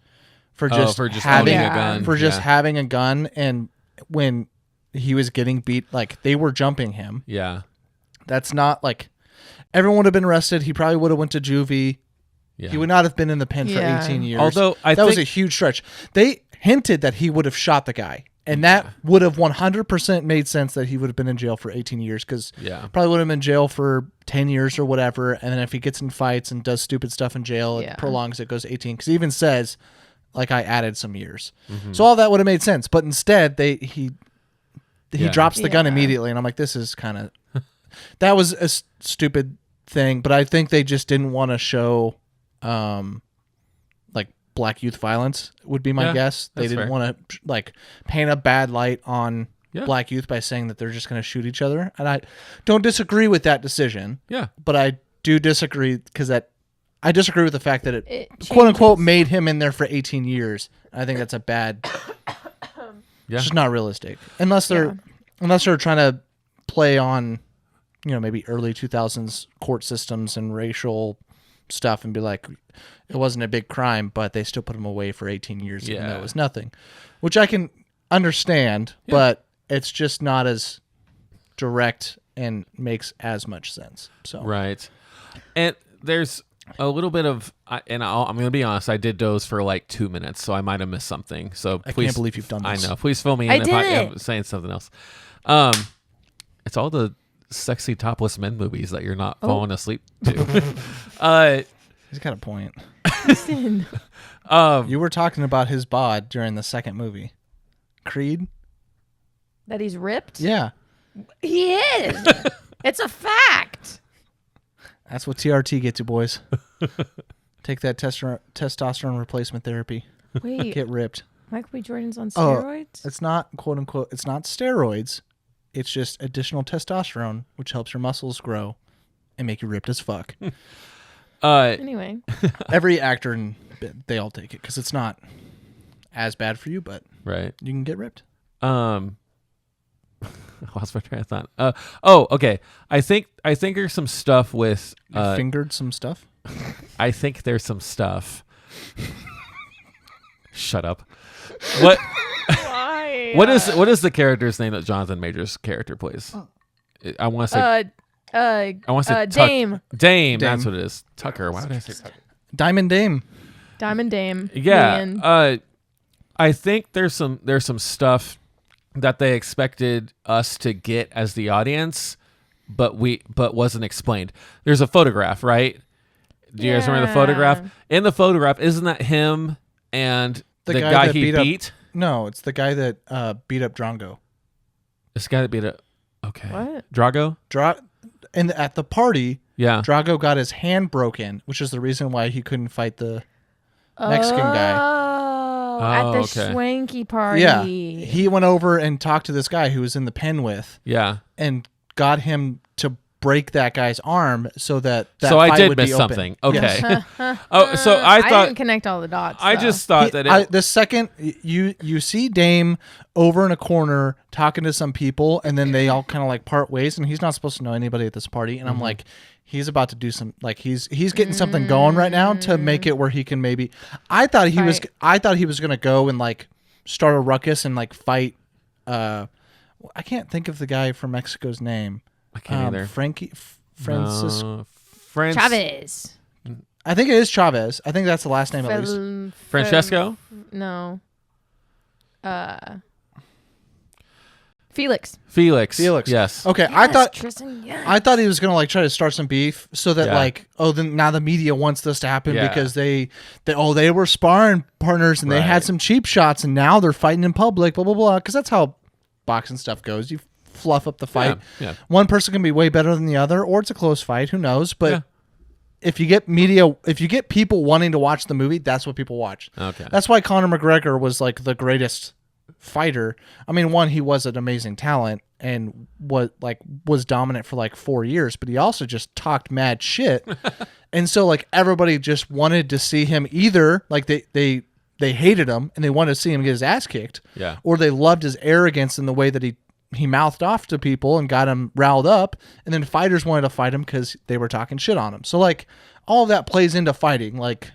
S2: for just having
S3: a gun.
S2: For just having a gun, and when he was getting beat, like they were jumping him.
S3: Yeah.
S2: That's not like everyone would have been arrested. He probably would have went to juvie. Yeah. He would not have been in the pen for 18 years.
S3: Although that
S2: was a huge stretch. They hinted that he would have shot the guy, and that would have 100% made sense that he would have been in jail for 18 years because probably would have been in jail for 10 years or whatever. And then if he gets in fights and does stupid stuff in jail, it prolongs. It goes 18 because he even says, like, I added some years. Mm-hmm. So all that would have made sense. But instead, he drops the gun immediately, and I'm like, this is kind of that was a stupid thing. But I think they just didn't want to show like black youth violence would be my guess. They didn't want to like paint a bad light on black youth by saying that they're just going to shoot each other. And I don't disagree with that decision. Yeah. But I do disagree because I disagree with the fact that it quote unquote made him in there for 18 years. I think that's a bad. It's just not realistic unless they're trying to play on, maybe early 2000s court systems and racial stuff and be like, it wasn't a big crime, but they still put him away for 18 years even though it was nothing, which I can understand, but it's just not as direct and makes as much sense. So
S3: right. And there's a little bit of, I'm going to be honest, I did doze for like 2 minutes, so I might have missed something. So
S2: I can't believe you've done this.
S3: I know. Please fill me in if I'm saying something else. It's all the sexy topless men movies that you're not falling asleep to.
S2: He's got a point.
S4: Listen.
S2: You were talking about his bod during the second movie. Creed?
S4: That he's ripped?
S2: Yeah.
S4: He is. It's a fact.
S2: That's what TRT gets you, boys. Take that testosterone replacement therapy.
S4: Wait.
S2: Get ripped.
S4: Michael B. Jordan's on steroids?
S2: It's not, quote unquote, it's not steroids. It's just additional testosterone, which helps your muscles grow and make you ripped as fuck.
S4: Anyway.
S2: Every actor, they all take it because it's not as bad for you, but you can get ripped.
S3: I lost my train of thought. Okay. I think there's some stuff with
S2: you fingered some stuff.
S3: I think there's some stuff. Shut up. What? Why? What is the character's name that Jonathan Majors' character plays? I want to say. I want to say
S4: Dame.
S3: Dame. That's what it is. Tucker. Why did I say Tucker?
S2: Diamond Dame.
S4: Diamond Dame.
S3: Yeah. I think there's some stuff that they expected us to get as the audience, but wasn't explained. There's a photograph, right? Do you guys remember the photograph? In the photograph, isn't that him and the guy he beat?
S2: No, it's the guy that beat up Drongo.
S3: This guy that beat up. Okay.
S4: What?
S3: Drago?
S2: And at the party,
S3: yeah,
S2: Drago got his hand broken, which is the reason why he couldn't fight the Mexican guy.
S4: at the
S3: okay.
S4: swanky party.
S2: Yeah, he went over and talked to this guy who was in the pen with,
S3: Yeah.
S2: and got him to break that guy's arm so that
S3: So I
S2: fight
S3: did
S2: would
S3: miss
S2: be open.
S3: something.
S2: Yes.
S3: Okay. Oh, so I thought
S4: didn't connect all the dots.
S3: I
S4: though.
S3: just thought that
S2: The second you see Dame over in a corner talking to some people, and then they all kind of like part ways, and he's not supposed to know anybody at this party, and I'm like, he's about to do some, like he's getting something going right now to make it where he can maybe. I thought he was gonna go and like start a ruckus and like fight. I can't think of the guy from Mexico's name.
S3: I can't either.
S2: Francis.
S4: Chavez.
S2: I think it is Chavez. I think that's the last name at least.
S3: Francesco?
S4: No. Felix.
S3: Felix.
S2: Okay,
S3: Yes.
S2: I thought
S4: Tristan,
S2: I thought he was gonna like try to start some beef so that like, oh, then now the media wants this to happen because they were sparring partners and they had some cheap shots and now they're fighting in public, blah blah blah. Because that's how boxing stuff goes. You fluff up the fight.
S3: Yeah.
S2: One person can be way better than the other, or it's a close fight. Who knows? But if you get people wanting to watch the movie, that's what people watch.
S3: Okay.
S2: That's why Conor McGregor was like the greatest fighter. I mean, one, he was an amazing talent and was dominant for like 4 years, but he also just talked mad shit. And so like everybody just wanted to see him either like they hated him and they wanted to see him get his ass kicked.
S3: Yeah.
S2: Or they loved his arrogance in the way that he mouthed off to people and got him riled up, and then fighters wanted to fight him because they were talking shit on him. So like all of that plays into fighting. Like,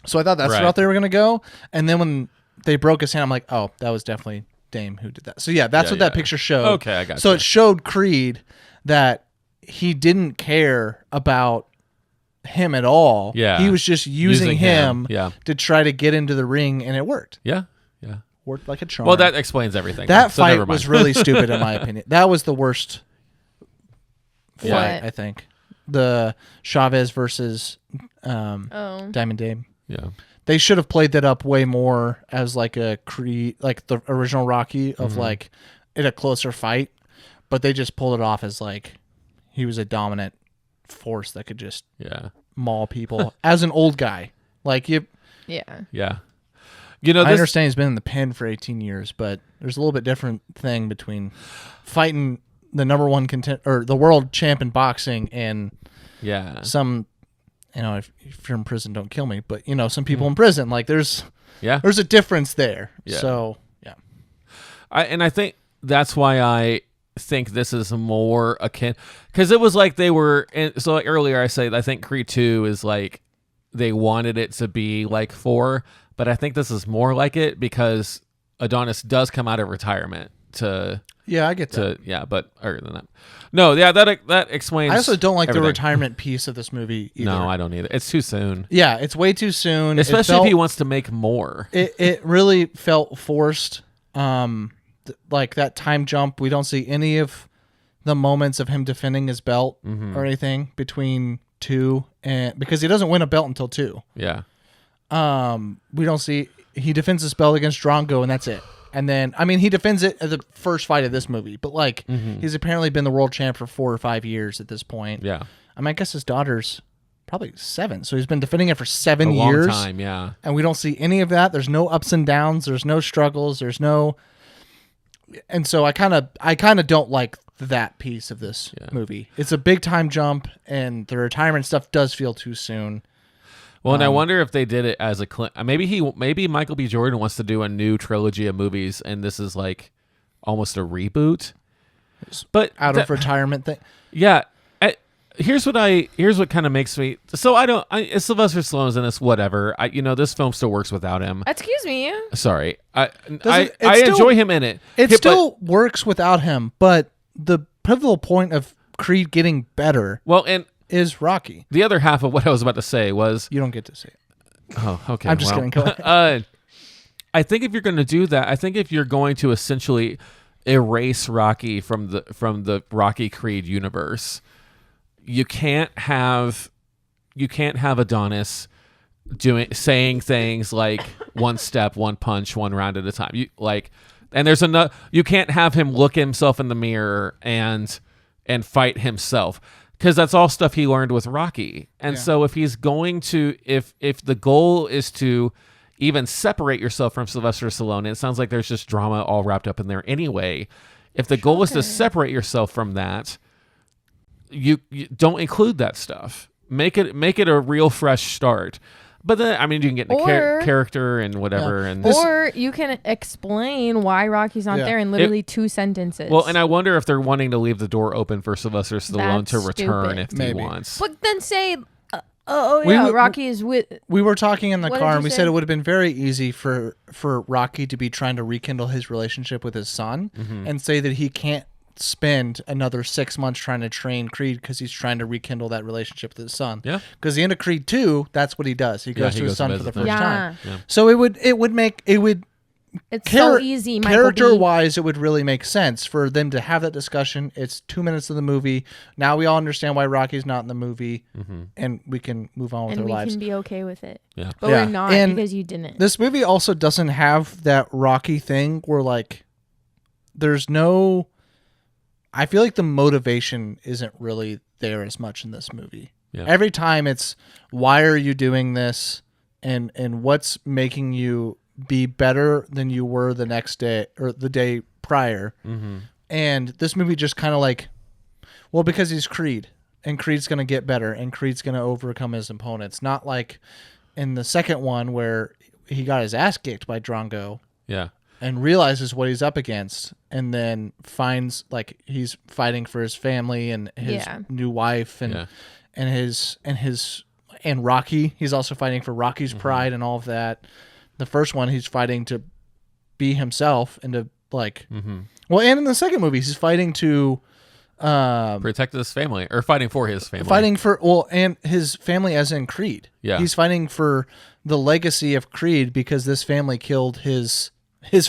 S2: so I thought that's the route they were gonna go, and then when they broke his hand, I'm like, oh, that was definitely Dame who did that. So yeah, that's what that picture showed.
S3: Okay, I got
S2: So
S3: you.
S2: it showed Creed that he didn't care about him at all.
S3: Yeah.
S2: He was just using him
S3: Yeah.
S2: to try to get into the ring, and it worked.
S3: Yeah.
S2: Worked like a charm.
S3: Well, that explains everything.
S2: That
S3: so never
S2: fight
S3: mind.
S2: was really stupid in my opinion. That was the worst fight,
S4: Yeah.
S2: I think. The Chavez versus Diamond Dame.
S3: Yeah.
S2: They should have played that up way more as like a Creed, like the original Rocky of like in a closer fight, but they just pulled it off as like he was a dominant force that could just maul people as an old guy. Like you,
S3: Yeah. You know,
S2: I understand he's been in the pen for 18 years, but there's a little bit different thing between fighting the number one or the world champ in boxing and some, you know, if you're in prison, don't kill me, but you know, some people in prison, like there's a difference there.
S3: Yeah.
S2: So
S3: I think that's why I think this is more akin, because it was like they were, so like earlier I said, I think Creed 2 is like they wanted it to be like 4, but I think this is more like it because Adonis does come out of retirement to
S2: I get that.
S3: but other than that, no, that explains.
S2: I also don't like
S3: everything.
S2: the retirement piece of this movie either.
S3: No, I don't either. It's too soon.
S2: Yeah, it's way too soon.
S3: Especially if he wants to make more.
S2: It really felt forced. Like that time jump, we don't see any of the moments of him defending his belt or anything between 2 and because he doesn't win a belt until 2.
S3: Yeah.
S2: We don't see he defends his belt against Drongo and that's it. And then I mean he defends it at the first fight of this movie, but like he's apparently been the world champ for 4 or 5 years at this point.
S3: Yeah.
S2: I mean I guess his daughter's probably 7, so he's been defending it for 7
S3: A
S2: years.
S3: long time, yeah.
S2: And we don't see any of that. There's no ups and downs. There's no struggles. There's no. And so I kind of don't like that piece of this movie. It's a big time jump, and the retirement stuff does feel too soon.
S3: Well, and I wonder if they did it as a maybe Michael B Jordon wants to do a new trilogy of movies, and this is like almost a reboot. But
S2: Out of retirement thing.
S3: Yeah. Here's what kind of makes me so Sylvester Stallone's in this, whatever. This film still works without him.
S4: Excuse me.
S3: Sorry. I
S2: still-
S3: enjoy him in it.
S2: It still works without him, but the pivotal point of Creed getting better is Rocky.
S3: The other half of what I was about to say was
S2: You don't get to say it.
S3: Oh, okay.
S2: I'm just kidding. Go ahead.
S3: I think if you're going to do that, I think if you're going to essentially erase Rocky from the Rocky Creed universe, you can't have Adonis saying things like one step, one punch, one round at a time. You can't have him look himself in the mirror and fight himself, because that's all stuff he learned with Rocky. And so if he's going to if the goal is to even separate yourself from Sylvester Stallone. And it sounds like there's just drama all wrapped up in there anyway. If the goal is to separate yourself from that, you don't include that stuff. Make it a real fresh start. But then, I mean, you can get into character and whatever.
S2: Yeah.
S3: And
S4: or you can explain why Rocky's not there in literally 2 sentences.
S3: Well, and I wonder if they're wanting to leave the door open for Sylvester Stallone to return if he wants.
S4: But then say, Rocky is with...
S2: We were talking in the
S4: What
S2: car,
S4: did
S2: and
S4: you
S2: we
S4: say?
S2: said it would have been very easy for Rocky to be trying to rekindle his relationship with his son and say that he can't spend another 6 months trying to train Creed because he's trying to rekindle that relationship with his son.
S3: Yeah.
S2: Because the end of Creed 2, that's what he does. He goes to his son for the first time.
S3: Yeah.
S2: So it would
S4: It's so easy, Michael B.
S2: character-wise, it would really make sense for them to have that discussion. It's 2 minutes of the movie. Now we all understand why Rocky's not in the movie, and we can move on with our lives.
S4: And we can be okay with it.
S3: Yeah.
S4: But we're not
S2: And
S4: because you didn't.
S2: This movie also doesn't have that Rocky thing where, like, there's no... I feel like the motivation isn't really there as much in this movie.
S3: Yeah.
S2: Every time it's, why are you doing this? And what's making you be better than you were the next day or the day prior. And this movie just kind of like, well, because he's Creed and Creed's going to get better and Creed's going to overcome his opponents. Not like in the second one where he got his ass kicked by Drongo.
S3: Yeah.
S2: And realizes what he's up against and then finds like he's fighting for his family and his new wife and Rocky. He's also fighting for Rocky's pride and all of that. The first one, he's fighting to be himself and to like, well, and in the second movie, he's fighting to
S3: protect his family or fighting for his family.
S2: Fighting for, well, and his family as in Creed.
S3: Yeah.
S2: He's fighting for the legacy of Creed because this family killed his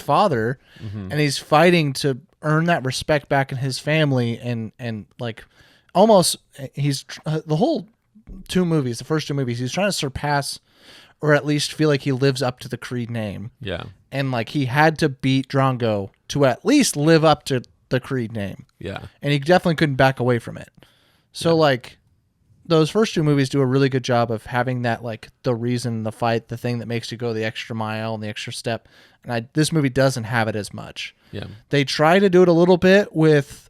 S2: father and he's fighting to earn that respect back in his family and like almost he's the whole the first two movies, he's trying to surpass or at least feel like he lives up to the Creed name.
S3: Yeah.
S2: And like he had to beat Drongo to at least live up to the Creed name.
S3: Yeah.
S2: And he definitely couldn't back away from it. So like those first two movies do a really good job of having that like the reason, the fight, the thing that makes you go the extra mile and the extra step. And this movie doesn't have it as much.
S3: Yeah.
S2: They try to do it a little bit with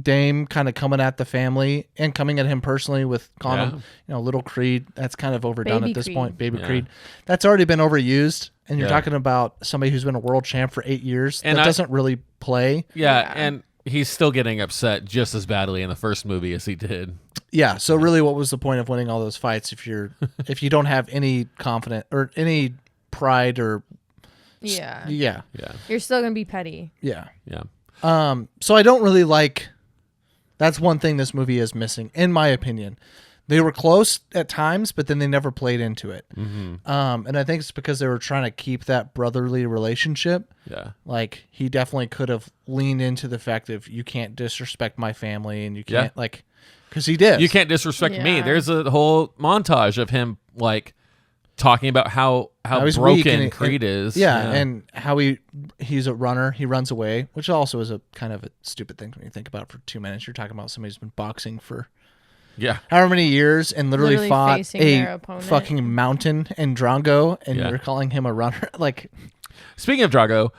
S2: Dame kind of coming at the family and coming at him personally with calling him, little Creed. That's kind of overdone
S4: Baby
S2: at this
S4: Creed.
S2: point. Baby Creed. That's already been overused. And you're
S3: Yeah.
S2: talking about somebody who's been a world champ for 8 years.
S3: And
S2: that doesn't really play.
S3: Yeah. And he's still getting upset just as badly in the first movie as he did.
S2: Yeah. So really, what was the point of winning all those fights if you don't have any confidence or any pride or
S4: Yeah. You're still going to be petty.
S2: Yeah.
S3: Yeah.
S2: So I don't really like. That's one thing this movie is missing, in my opinion. They were close at times, but then they never played into it. And I think it's because they were trying to keep that brotherly relationship.
S3: Yeah.
S2: Like he definitely could have leaned into the fact of you can't disrespect my family and you can't like, because he did.
S3: You can't disrespect me.
S4: Yeah.
S3: There's a whole montage of him like talking about how
S2: he's weak
S3: broken
S2: and
S3: Creed is.
S2: Yeah, and how he's a runner. He runs away, which also is a kind of a stupid thing when you think about it for 2 minutes. You're talking about somebody who's been boxing for however many years and literally fought
S4: facing their opponent.
S2: fucking mountain in Drongo, and
S3: Yeah.
S2: you're calling him a runner. Like,
S3: Speaking of Drago,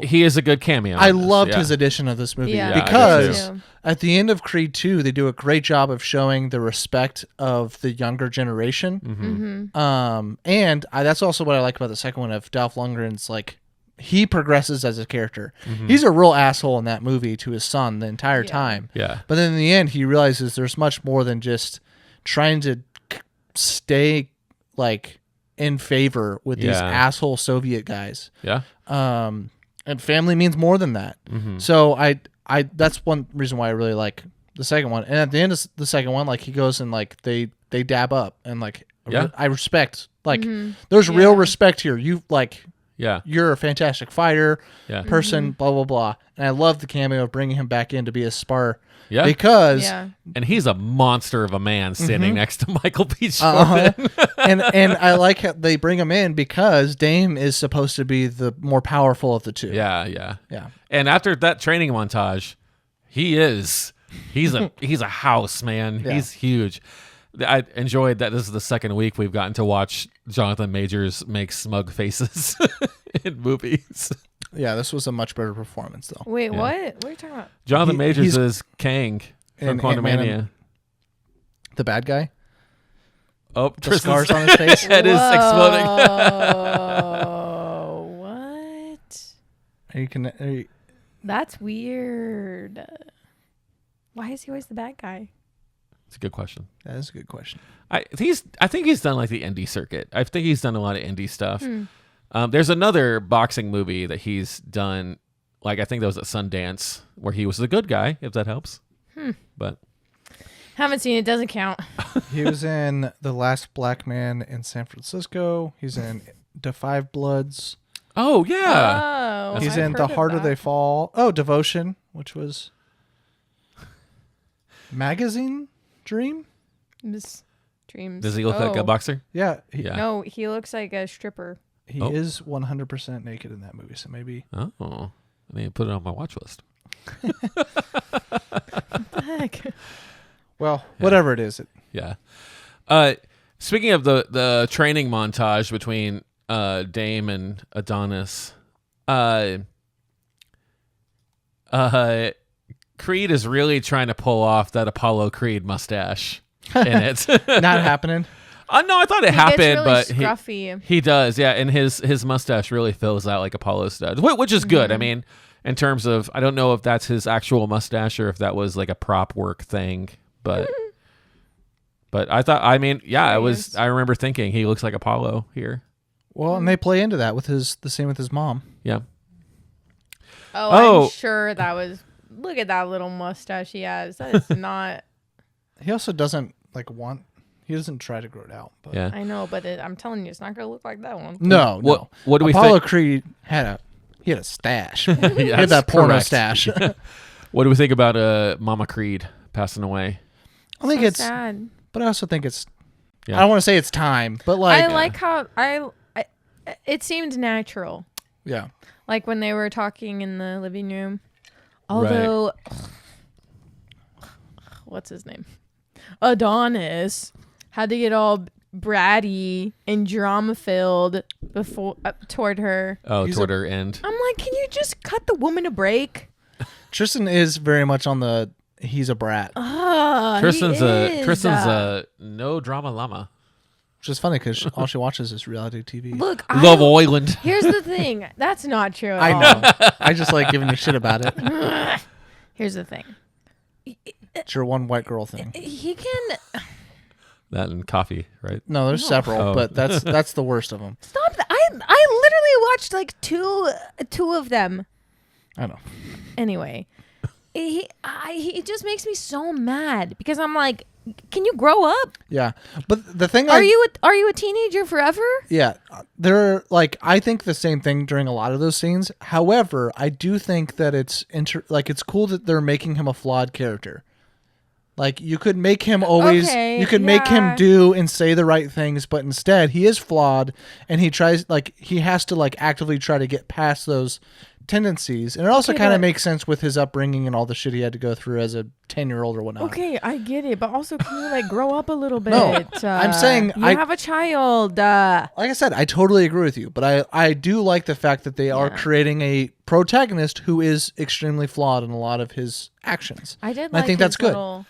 S3: he is a good cameo.
S2: I
S3: in this.
S2: loved
S3: Yeah.
S2: his edition of this movie
S4: Yeah, I did
S2: because
S4: too.
S2: at the end of Creed 2, they do a great job of showing the respect of the younger generation. And that's also what I like about the second one of Dolph Lundgren's, like, he progresses as a character. He's a real asshole in that movie to his son the entire time.
S3: Yeah.
S2: But then in the end, he realizes there's much more than just trying to stay, like, in favor with these asshole Soviet guys.
S3: Yeah.
S2: And family means more than that. So I that's one reason why I really like the second one. And at the end of the second one, like he goes and like they dab up and like I respect, like there's real respect here. You like you're a fantastic fighter, person, blah blah blah. And I love the cameo of bringing him back in to be a spar.
S3: Yeah.
S2: Because
S3: and he's a monster of a man standing next to Michael B Jordon.
S2: and I like how they bring him in because Dame is supposed to be the more powerful of the two.
S3: Yeah. And after that training montage, he's a house, man.
S2: Yeah.
S3: He's huge. I enjoyed that this is the second week we've gotten to watch Jonathan Majors make smug faces in movies.
S2: Yeah, this was a much better performance though.
S4: Wait,
S3: Yeah.
S4: what? What are you talking about?
S3: Jonathan Majors
S2: he's
S3: is Kang from
S2: in Ant-Man
S3: Quantumania.
S2: The bad guy.
S3: Oh,
S2: The scars on his face.
S3: head is exploding.
S4: Oh, what?
S2: Are you,
S4: That's weird. Why is he always the bad guy?
S3: It's a good question.
S2: that is a good question.
S3: I think he's done like the indie circuit. I think he's done a lot of indie stuff. There's another boxing movie that he's done. Like I think that was at Sundance where he was the good guy. If that helps. But
S4: Haven't seen it. Doesn't count.
S2: He was in The Last Black Man in San Francisco. He's in Da Five Bloods.
S3: oh yeah,
S4: Oh,
S2: He's
S4: I've
S2: in The
S4: heard of
S2: Harder
S4: that.
S2: They Fall. Oh, Devotion, which was Magazine Dream.
S4: Miss Dreams.
S3: does he look like a
S4: Oh.
S3: boxer?
S2: Yeah,
S3: Yeah.
S4: No, he looks like a stripper.
S2: he
S3: Oh.
S2: is 100% naked in that movie. So maybe
S3: Oh, I need to put it on my watch list.
S4: What the heck?
S2: well, whatever it is.
S3: Yeah. Speaking of the training montage between Dame and Adonis, Creed is really trying to pull off that Apollo Creed mustache in it.
S2: Not happening.
S3: No, I thought it
S4: He
S3: happened,
S4: gets really
S3: but
S4: scruffy.
S3: he does, yeah. And his mustache really fills out like Apollo's does, which is good. I mean, in terms of, I don't know if that's his actual mustache or if that was like a prop work thing, but I thought, I mean, yeah,
S4: Serious.
S3: I remember thinking he looks like Apollo here.
S2: Well, and they play into that with the same with his mom.
S3: Yeah.
S4: Oh, I'm sure that was. Look at that little mustache he has. That is not.
S2: He also doesn't he doesn't try to grow it out. But
S3: Yeah.
S4: I know, but I'm telling you, it's not gonna look like that one.
S2: No,
S3: What-
S2: no.
S3: what do we
S2: Apollo
S3: think?
S2: Creed had a stash. He
S3: Yeah,
S2: had that porno
S3: correct.
S2: stash.
S3: What do we think about Mama Creed passing away?
S2: I think
S4: So
S2: it's,
S4: sad.
S2: but I also think it's.
S3: Yeah.
S2: I don't want to say it's time, but like,
S4: I like how it seemed natural,
S2: yeah,
S4: like when they were talking in the living room. Although, what's his name? Adonis had to get all bratty and drama filled before toward her.
S3: Oh,
S2: He's
S3: toward her end.
S4: I'm like, can you just cut the woman a break?
S2: Tristan is very much on the. He's a brat,
S3: Tristan's
S4: he is.
S3: a no drama llama.
S2: which is funny because all she watches is reality TV.
S4: Look,
S3: Love Island.
S4: Here's the thing. That's not true at
S2: I
S4: all.
S2: know. I just like giving you shit about it.
S4: Here's the thing.
S2: It's your one white girl thing.
S4: He can
S3: That and coffee, right?
S2: No, there's several,
S3: Oh.
S2: but that's the worst of them.
S4: stop. I literally watched like two of them.
S2: I know.
S4: Anyway, he just makes me so mad because I'm like, can you grow up?
S2: Yeah, but the thing
S4: Are you a teenager forever?
S2: Yeah, they're like, I think the same thing during a lot of those scenes. However, I do think that it's it's cool that they're making him a flawed character. Like, you could make him always,
S4: Okay,
S2: you could make him
S4: yeah.
S2: do and say the right things, but instead he is flawed, and he tries, like, he has to like actively try to get past those tendencies. And it also
S4: Okay,
S2: kind of
S4: but-
S2: makes sense with his upbringing and all the shit he had to go through as a 10-year-old or whatnot.
S4: Okay, I get it, but also can you like grow up a little bit?
S2: No, I'm saying
S4: you
S2: I-
S4: have a child.
S2: Like I said, I totally agree with you, but I do like the fact that they are
S4: Yeah.
S2: creating a protagonist who is extremely flawed in a lot of his actions.
S4: I did.
S2: And I
S4: Like
S2: think that's
S4: his
S2: good.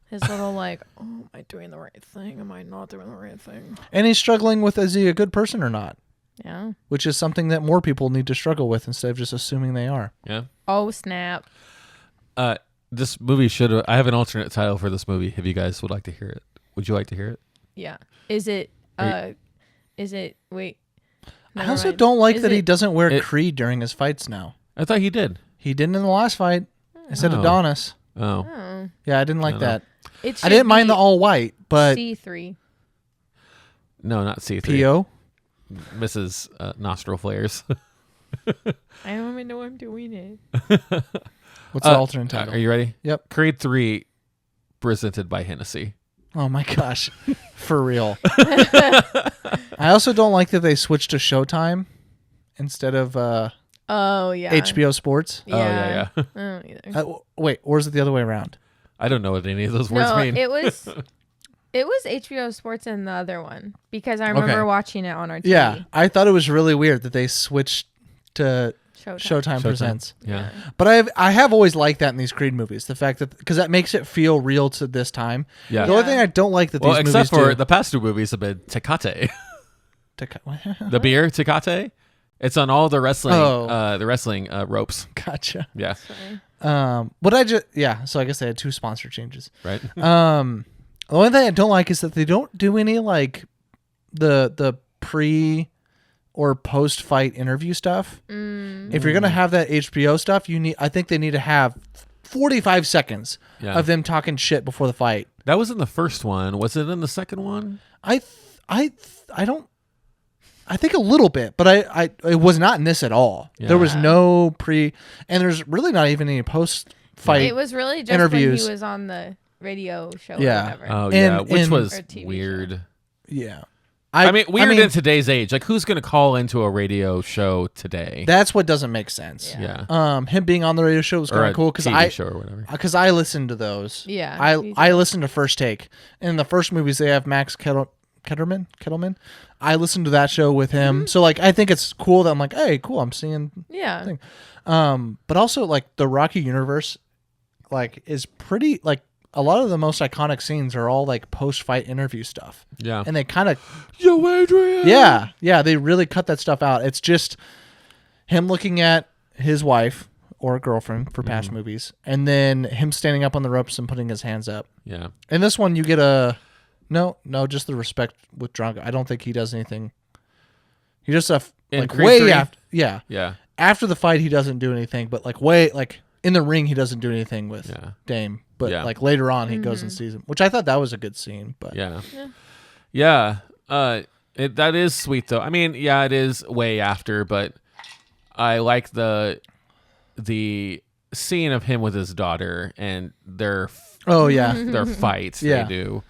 S4: His little like, oh, am I doing the right thing? Am I not doing the right thing?
S2: And he's struggling with, is he a good person or not?
S4: Yeah.
S2: Which is something that more people need to struggle with instead of just assuming they are.
S3: Yeah.
S4: Oh snap!
S3: This movie should have. I have an alternate title for this movie. If you guys would like to hear it, would you like to hear it?
S4: Yeah. Is it?
S3: Wait.
S4: Is it? Wait.
S2: I
S4: Never
S2: also
S4: mind.
S2: don't like
S4: Is
S2: that he
S4: it-
S2: doesn't wear
S3: it-
S2: Creed during his fights now.
S3: I thought he did.
S2: He didn't in the last fight. Instead
S3: Oh.
S2: Adonis.
S3: Oh,
S4: Oh.
S2: Yeah, I didn't like
S3: I don't know.
S2: that.
S4: It
S2: I didn't mind the all white, but
S4: C3.
S3: no, not C3.
S2: PO.
S3: Mrs. Nostril Flares.
S4: I don't even know I'm doing it.
S2: What's the alternate title?
S3: Are you ready?
S2: Yep.
S3: Creed 3, presented by Hennessy.
S2: Oh my gosh. For real. I also don't like that they switched to Showtime instead of
S4: Oh yeah.
S2: HBO Sports.
S3: Oh, yeah.
S4: I don't either.
S2: Wait, or is it the other way around?
S3: I don't know what any of those words
S4: No,
S3: mean.
S4: it was. It was HBO Sports and the other one because I remember watching it on our TV.
S2: Yeah, I thought it was really weird that they switched to
S4: Showtime.
S2: Presents.
S3: Yeah.
S2: But I have always liked that in these Creed movies. The fact that because that makes it feel real to this time.
S3: Yeah.
S2: The only thing I don't like that these movies
S3: except for
S2: do.
S3: the past 2 movies have been Tecate. The beer Tecate. It's on all the wrestling ropes.
S2: Gotcha.
S3: Yeah.
S2: So I guess they had 2 sponsor changes.
S3: Right.
S2: The only thing I don't like is that they don't do any like the pre or post fight interview stuff. If you're gonna have that HBO stuff, I think they need to have 45 seconds of them talking shit before the fight.
S3: That was in the first one. Was it in the second one?
S2: I think a little bit, but it was not in this at all.
S3: Yeah.
S2: There was no pre, and there's really not even any post fight.
S4: It was really just
S2: interviews.
S4: when he was on the radio show or
S2: Yeah.
S4: whatever.
S3: Oh yeah, which was
S4: Or TV
S3: weird.
S2: Yeah.
S3: I mean, weird in today's age. Like, who's going to call into a radio show today?
S2: That's what doesn't make sense.
S3: Yeah.
S2: Him being on the radio show was kind of cool
S3: TV show or whatever.
S2: Because I listened to those.
S4: Yeah.
S2: I listened to First Take. In the first movies, they have Max Kettleman. I listened to that show with him. So like, I think it's cool that I'm like, hey, cool. I'm seeing.
S4: Yeah.
S2: Thing. But also like the Rocky universe, like is pretty like. A lot of the most iconic scenes are all like post-fight interview stuff.
S3: Yeah.
S2: And they kind of...
S3: Yo, Adrian!
S2: Yeah. Yeah, they really cut that stuff out. It's just him looking at his wife or girlfriend for past movies, and then him standing up on the ropes and putting his hands up.
S3: Yeah.
S2: In this one, you get a... No, just the respect with Drago. I don't think he does anything. He just... like
S3: Creed
S2: way
S3: 3?
S2: after... Yeah.
S3: Yeah.
S2: After the fight, he doesn't do anything, but like way... like in the ring, he doesn't do anything with Dame. But like later on, he goes and sees him, which I thought that was a good scene. But
S3: yeah. That is sweet though. I mean, yeah, it is way after, but I like the scene of him with his daughter and their their fights they do,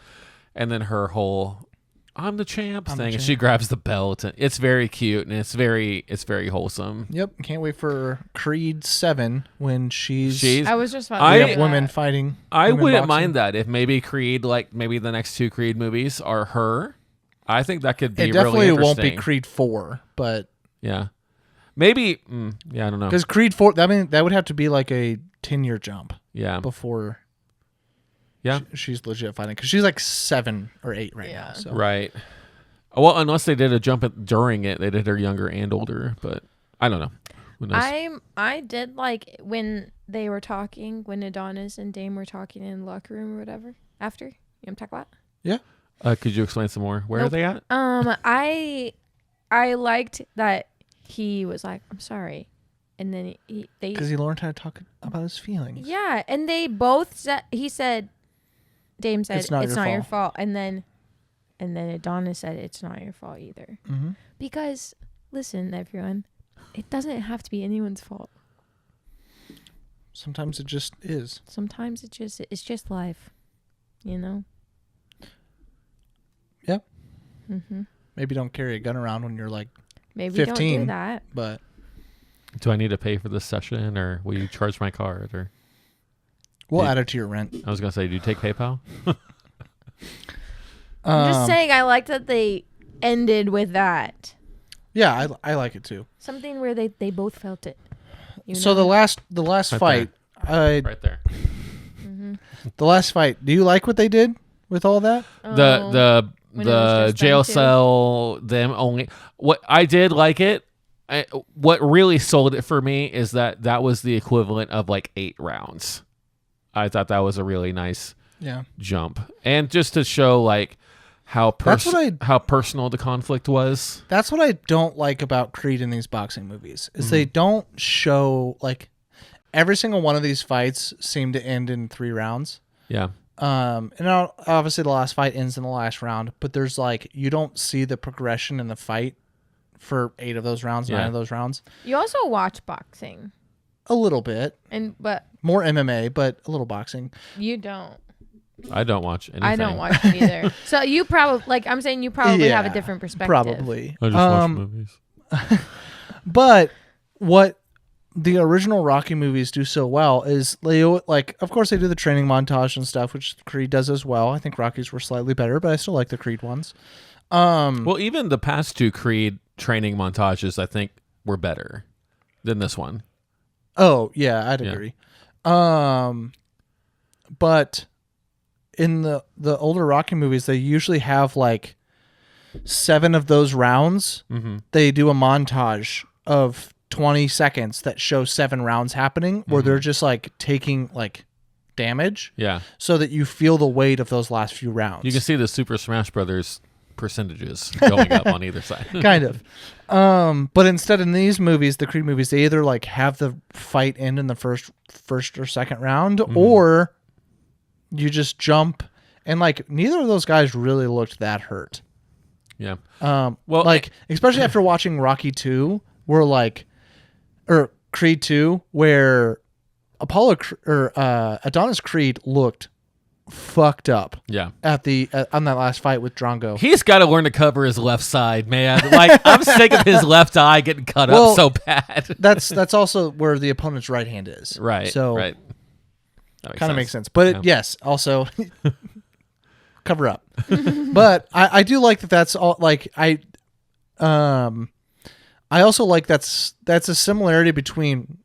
S3: and then her whole "I'm the champ" thing, and she grabs the belt, and it's very cute and it's very wholesome.
S2: Yep, can't wait for Creed 7 when she's
S4: I was just about
S2: women fighting.
S3: I
S2: women
S3: wouldn't
S2: boxing.
S3: mind that if maybe Creed, like maybe the next 2 Creed movies are her. I think that could be
S2: It definitely
S3: really
S2: won't be
S3: interesting.
S2: Creed 4, but
S3: Yeah, maybe. I don't know.
S2: because Creed 4, that would have to be like a 10-year jump.
S3: Yeah,
S2: Before.
S3: Yeah,
S2: she's legit fighting because she's like 7 or 8 right now. So.
S3: right. Well, unless they did a jump during it, they did her younger and older, but I don't know. Who knows?
S4: I did like when they were talking, when Adonis and Dame were talking in the locker room or whatever. After, you know what I'm talking about?
S2: Yeah.
S3: Could you explain some more? Where are they at?
S4: I liked that he was like, "I'm sorry," and then
S2: because he learned how to talk about his feelings.
S4: Yeah, and they both said. He said, Dame said, "It's not your fault," and then Adonis said, "It's not your fault either."
S2: Mm-hmm.
S4: Because listen, everyone, it doesn't have to be anyone's fault.
S2: Sometimes it just is.
S4: Sometimes it's just life, you know.
S2: Yep.
S4: Mm-hmm.
S2: Maybe don't carry a gun around when you're like
S4: maybe
S2: 15,
S4: don't do that.
S2: But
S3: Do I need to pay for this session, or will you charge my card? Or
S2: we'll add it to your rent.
S3: I was gonna say, do you take PayPal?
S4: I'm just saying, I like that they ended with that.
S2: Yeah, I like it too.
S4: Something where they both felt it.
S2: So the last
S3: Right
S2: fight,
S3: right there.
S2: the last fight. Do you like what they did with all that?
S4: When it was
S3: The
S4: just
S3: jail
S4: them two?
S3: cell, them only. What I did like it. What really sold it for me is that was the equivalent of like 8 rounds. I thought that was a really nice jump, and just to show like how personal the conflict was.
S2: That's what I don't like about Creed in these boxing movies is they don't show like every single one of these fights seem to end in 3 rounds.
S3: Yeah.
S2: And obviously the last fight ends in the last round, but there's like you don't see the progression in the fight for 8 of those rounds, 9 of those rounds.
S4: You also watch boxing.
S2: A little bit.
S4: But
S2: more MMA, but a little boxing.
S4: You don't.
S3: I don't watch anything.
S4: I don't watch it either. So you probably, like I'm saying, you probably have a different perspective.
S2: Probably.
S3: I just watch movies.
S2: But what the original Rocky movies do so well is they, like, of course they do the training montage and stuff, which Creed does as well. I think Rockies were slightly better, but I still like the Creed ones.
S3: Well, even the past two Creed training montages, I think, were better than this one.
S2: Oh yeah, I'd agree. But in the older Rocky movies, they usually have like 7 of those rounds.
S3: Mm-hmm.
S2: They do a montage of 20 seconds that show 7 rounds happening where they're just like taking like damage.
S3: Yeah.
S2: So that you feel the weight of those last few rounds.
S3: You can see the Super Smash Brothers percentages going up on either side.
S2: Kind of. But instead in these movies, the Creed movies, they either like have the fight end in the first or second round, or you just jump, and like neither of those guys really looked that hurt.
S3: Yeah.
S2: Well, like especially after watching Rocky 2, where like, or Creed 2, where Adonis Creed looked fucked up.
S3: Yeah.
S2: On that last fight with Drago.
S3: He's got to learn to cover his left side, man. Like, I'm sick of his left eye getting cut up so bad.
S2: that's also where the opponent's right hand is.
S3: Right.
S2: So
S3: right.
S2: Kind of makes sense. But yes, also cover up. But I do like that. That's all. Like I also like that's a similarity between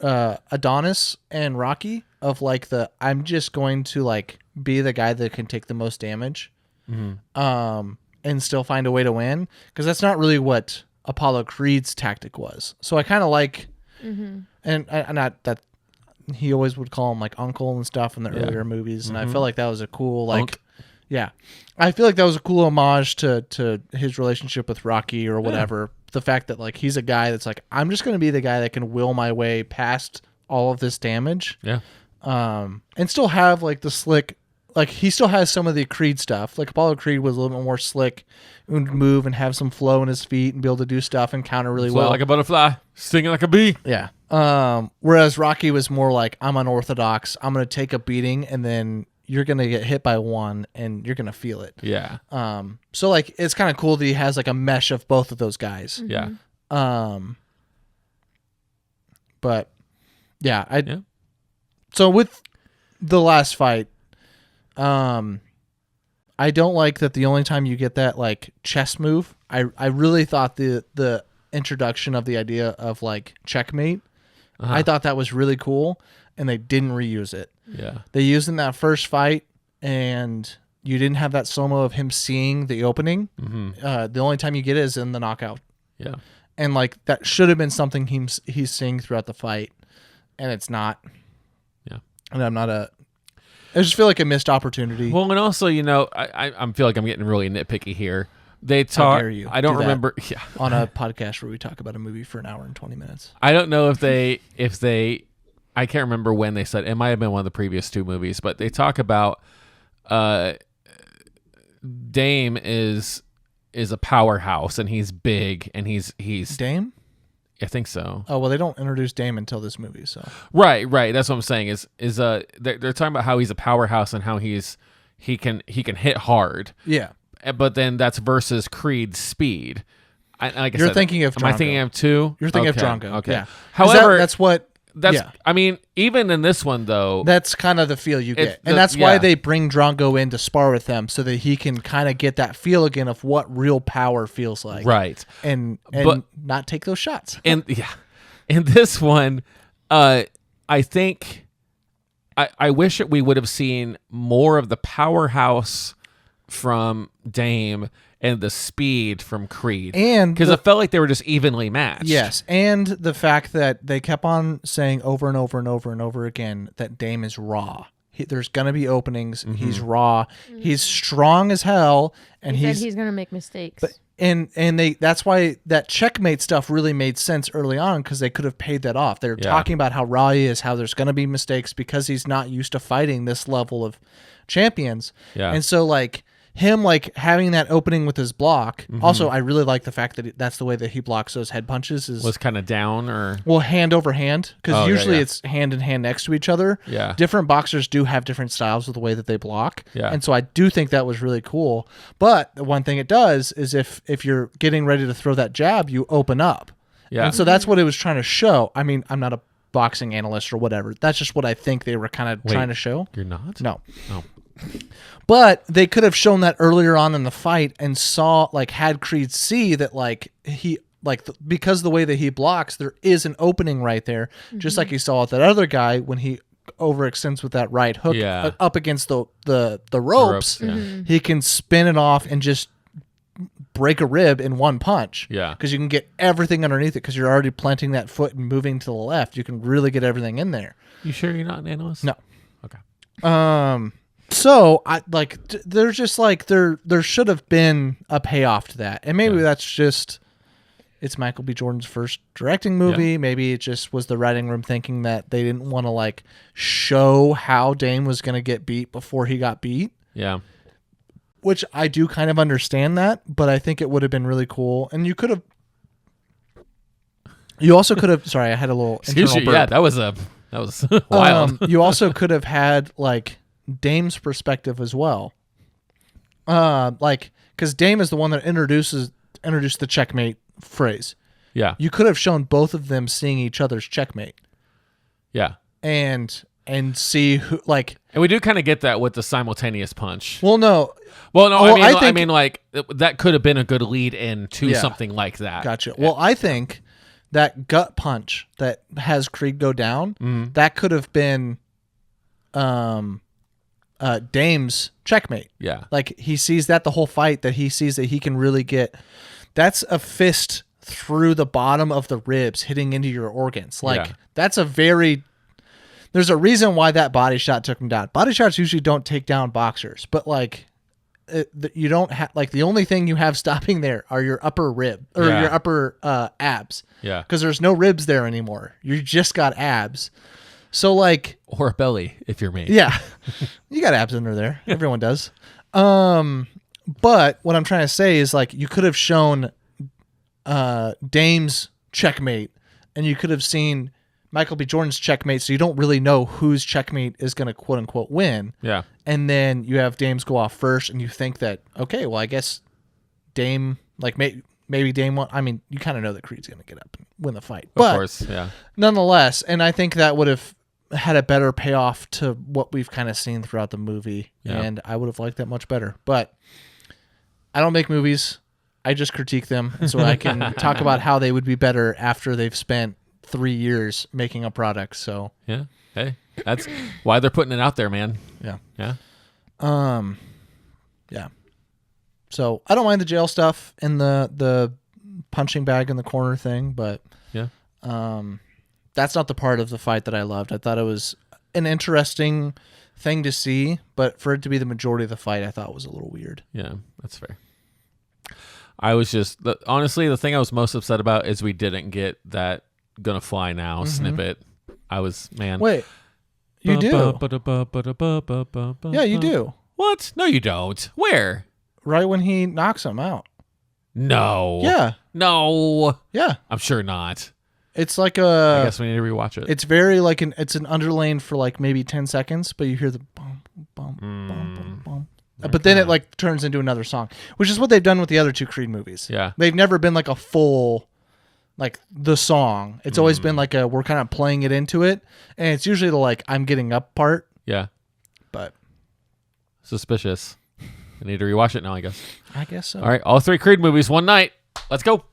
S2: Adonis and Rocky, of like I'm just going to like be the guy that can take the most damage, and still find a way to win, because that's not really what Apollo Creed's tactic was. So I kind of like, and not that he always would call him like uncle and stuff in the earlier movies, and I feel like that was a cool like. Yeah, I feel like that was a cool homage to his relationship with Rocky or whatever. Yeah. The fact that like he's a guy that's like, I'm just going to be the guy that can will my way past all of this damage.
S3: Yeah.
S2: And still have like the slick, like he still has some of the Creed stuff. Like Apollo Creed was a little bit more slick, and would move and have some flow in his feet and be able to do stuff and counter really well.
S3: Like a butterfly, stinging like a bee.
S2: Yeah. Whereas Rocky was more like, I'm unorthodox. I'm going to take a beating, and then you're going to get hit by one and you're going to feel it.
S3: Yeah.
S2: So like, it's kind of cool that he has like a mesh of both of those guys.
S3: Yeah.
S2: But yeah, so with the last fight, I don't like that the only time you get that like chess move. I really thought the introduction of the idea of like checkmate, I thought that was really cool, and they didn't reuse it.
S3: Yeah.
S2: They used in that first fight, and you didn't have that slow-mo of him seeing the opening. The only time you get it is in the knockout.
S3: Yeah.
S2: And like that should have been something he's seeing throughout the fight, and it's not.
S3: Yeah.
S2: And I just feel like a missed opportunity.
S3: Well, and also, I feel like I'm getting really nitpicky here. They talk.
S2: How dare you
S3: I don't
S2: do that
S3: remember. Yeah.
S2: On a podcast where we talk about a movie for an hour and 20 minutes.
S3: I don't know if they. I can't remember when they said. It might have been one of the previous 2 movies, but they talk about Dame is a powerhouse, and he's big, and he's
S2: Dame?
S3: I think so.
S2: Oh, well, they don't introduce Dame until this movie, so.
S3: Right. That's what I'm saying. They're talking about how he's a powerhouse and how he can hit hard.
S2: Yeah.
S3: But then that's versus Creed's speed.
S2: You're thinking of Drago.
S3: Am I thinking of 2?
S2: You're thinking of Drago.
S3: Okay.
S2: Yeah.
S3: However,
S2: that's what. Yeah.
S3: I mean, even in this one though,
S2: that's kind of the feel you get, and that's why they bring Drago in to spar with them, so that he can kind of get that feel again of what real power feels like,
S3: right?
S2: And not take those shots.
S3: And in this one, I think I wish that we would have seen more of the powerhouse from Dame and the speed from Creed,
S2: and
S3: because it felt like they were just evenly matched.
S2: Yes, and the fact that they kept on saying over and over and over and over again that Dame is raw. There's gonna be openings. He's raw. He's strong as hell, and
S4: he's gonna make mistakes.
S2: But, and that's why that checkmate stuff really made sense early on, because they could have paid that off. They're talking about how raw he is, how there's gonna be mistakes because he's not used to fighting this level of champions.
S3: Yeah,
S2: and so like. Him like having that opening with his block. Also, I really like the fact that that's the way that he blocks those head punches.
S3: Was kind of down or
S2: hand over hand, because usually it's hand in hand next to each other.
S3: Yeah,
S2: different boxers do have different styles with the way that they block.
S3: Yeah,
S2: and so I do think that was really cool. But the one thing it does is if you're getting ready to throw that jab, you open up.
S3: Yeah.
S2: And so that's what it was trying to show. I mean, I'm not a boxing analyst or whatever. That's just what I think they were kind of trying to show.
S3: You're not?
S2: No.
S3: Oh.
S2: But they could have shown that earlier on in the fight and saw, like, had Creed see that, like, he, like, because the way that he blocks, there is an opening right there, just like he saw with that other guy when he overextends with that right hook up against the ropes. He can spin it off and just break a rib in one punch.
S3: Yeah.
S2: Because you can get everything underneath it because you're already planting that foot and moving to the left. You can really get everything in there.
S3: You sure you're not an analyst?
S2: No.
S3: Okay.
S2: So I like there's just like there should have been a payoff to that. And maybe that's just it's Michael B Jordon's first directing movie. Yeah. Maybe it just was the writing room thinking that they didn't want to like show how Dame was going to get beat before he got beat.
S3: Yeah.
S2: Which I do kind of understand that, but I think it would have been really cool. And you also could have, sorry, I had a little internal burp.
S3: Yeah, that was wild.
S2: You also could have had like Dame's perspective as well. Like, because Dame is the one that introduced the checkmate phrase.
S3: Yeah.
S2: You could have shown both of them seeing each other's checkmate.
S3: Yeah.
S2: And see who, like,
S3: and we do kind of get that with the simultaneous punch.
S2: Well, no.
S3: I mean, like that could have been a good lead in to something like that.
S2: Gotcha. Well, I think that gut punch that has Creed go down, that could have been Dame's checkmate.
S3: Yeah.
S2: Like he sees that the whole fight, that he sees that he can really get, that's a fist through the bottom of the ribs hitting into your organs. Like that's there's a reason why that body shot took him down. Body shots usually don't take down boxers, but like you don't have, like the only thing you have stopping there are your upper rib or your upper abs.
S3: Yeah.
S2: Because there's no ribs there anymore. You just got abs. So like,
S3: or a belly if you're me.
S2: Yeah. You got abs under there. Everyone does. But what I'm trying to say is like you could have shown Dame's checkmate and you could have seen Michael B Jordon's checkmate, so you don't really know whose checkmate is going to quote unquote win.
S3: Yeah.
S2: And then you have Dame's go off first and you think that, okay, well I guess Dame, like maybe Dame won. I mean, you kind of know that Creed's going to get up and win the fight. But
S3: of course, yeah.
S2: Nonetheless, and I think that would have had a better payoff to what we've kind of seen throughout the movie, and I would have liked that much better. But I don't make movies. I just critique them, and so I can talk about how they would be better after they've spent 3 years making a product. So
S3: yeah, hey, that's why they're putting it out there, man.
S2: Yeah.
S3: Yeah.
S2: So I don't mind the jail stuff and the punching bag in the corner thing, but that's not the part of the fight that I loved. I thought it was an interesting thing to see, but for it to be the majority of the fight, I thought was a little weird.
S3: Yeah, that's fair. I was just honestly, the thing I was most upset about is we didn't get that "Gonna Fly Now" snippet. I was, man.
S2: Wait, you do? Yeah, you do.
S3: What? No, you don't. Where?
S2: Right when he knocks him out.
S3: No.
S2: Yeah.
S3: No.
S2: Yeah.
S3: I'm sure not.
S2: It's like
S3: I guess we need to rewatch it.
S2: It's very like it's an underlane for like maybe 10 seconds, but you hear the bum, bum, bum, bum, bum. But then it like turns into another song, which is what they've done with the other two Creed movies.
S3: Yeah.
S2: They've never been like a full, like the song. It's always been like we're kind of playing it into it. And it's usually the like, I'm getting up part.
S3: Yeah.
S2: But.
S3: Suspicious. I need to rewatch it now, I guess.
S2: I guess so.
S3: All right. All 3 Creed movies, one night. Let's go.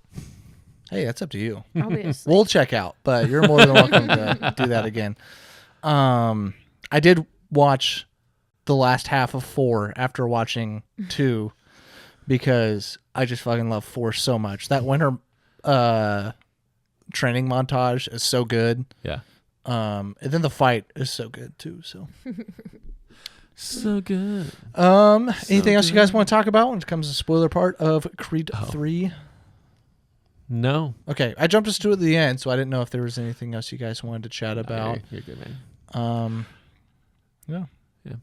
S2: Hey, that's up to you.
S4: Obviously.
S2: We'll check out, but you're more than welcome to do that again. I did watch the last half of 4 after watching 2 because I just fucking love 4 so much. That winter training montage is so good.
S3: Yeah.
S2: And then the fight is so good too. So.
S3: So good.
S2: Anything else you guys want to talk about when it comes to the spoiler part of Creed 3?
S3: No.
S2: Okay, I jumped us to the end, so I didn't know if there was anything else you guys wanted to chat about.
S3: You're good, man.
S2: Yeah.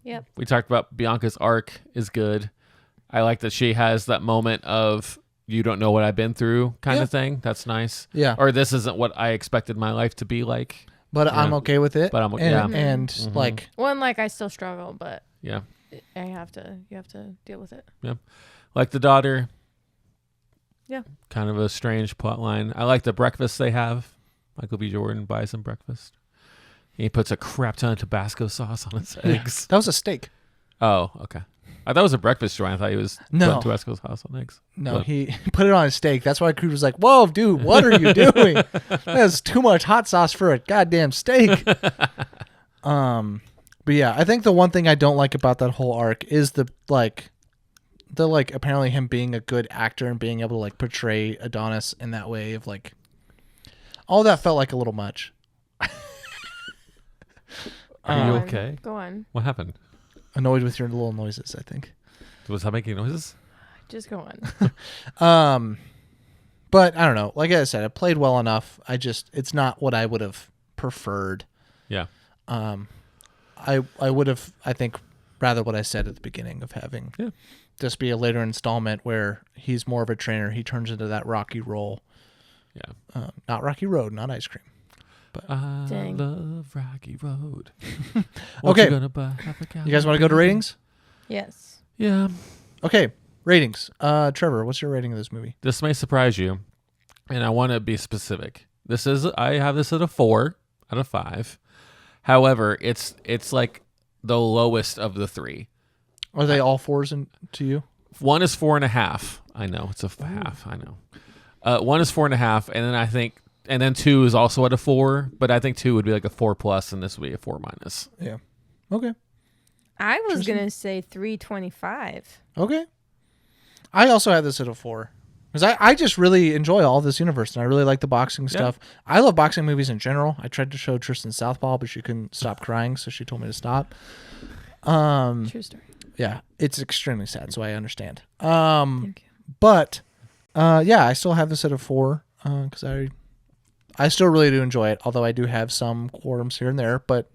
S4: Yep.
S3: We talked about Bianca's arc is good. I like that she has that moment of you don't know what I've been through kind of thing. That's nice.
S2: Yeah.
S3: Or this isn't what I expected my life to be like.
S2: But I'm okay with it.
S3: But I'm okay.
S2: And like
S4: one, like I still struggle, but
S3: yeah,
S4: you have to deal with it.
S3: Yeah. Like the daughter.
S4: Yeah.
S3: Kind of a strange plot line. I like the breakfast they have. Michael B. Jordan buys some breakfast. He puts a crap ton of Tabasco sauce on his eggs.
S2: That was a steak.
S3: Oh, okay. I thought it was a breakfast joint. I thought he was putting Tabasco sauce on eggs.
S2: No,
S3: But-
S2: he put it on his steak. That's why Creed was like, "Whoa, dude, what are you doing? That's too much hot sauce for a goddamn steak." But yeah, I think the one thing I don't like about that whole arc is the apparently him being a good actor and being able to like portray Adonis in that way of like all that felt like a little much.
S3: Are you okay?
S4: Go on.
S3: What happened?
S2: Annoyed with your little noises, I think.
S3: Was that making noises?
S4: Just go on.
S2: But I don't know. Like I said, it played well enough. It's not what I would have preferred.
S3: Yeah.
S2: I would have, I think, rather what I said at the beginning of having this be a later installment where he's more of a trainer. He turns into that Rocky role.
S3: Yeah.
S2: Not Rocky Road, not ice cream.
S3: I
S4: Dang.
S3: love Rocky Road.
S2: Okay.
S3: You
S2: You guys want to go to ratings?
S4: Yes.
S3: Yeah.
S2: Okay, ratings. Trevor, what's your rating of this movie?
S3: This may surprise you, and I want to be specific. I have this at a 4 out of 5. However, it's like the lowest of the 3.
S2: Are they all 4s to you?
S3: 1 is 4.5. I know it's a half. I know. 1 is 4.5, and then I think, and then 2 is also at a 4. But I think 2 would be like a 4+, and this would be a 4-.
S2: Yeah. Okay.
S4: I was going to say 325.
S2: Okay. I also have this at a 4. Because I just really enjoy all this universe, and I really like the boxing stuff. I love boxing movies in general. I tried to show Tristan Southpaw, but she couldn't stop crying, so she told me to stop.
S4: True story.
S2: Yeah, it's extremely sad, so I understand.
S4: Thank you.
S2: But yeah, I still have this at a 4 because I still really do enjoy it, although I do have some quorums here and there, but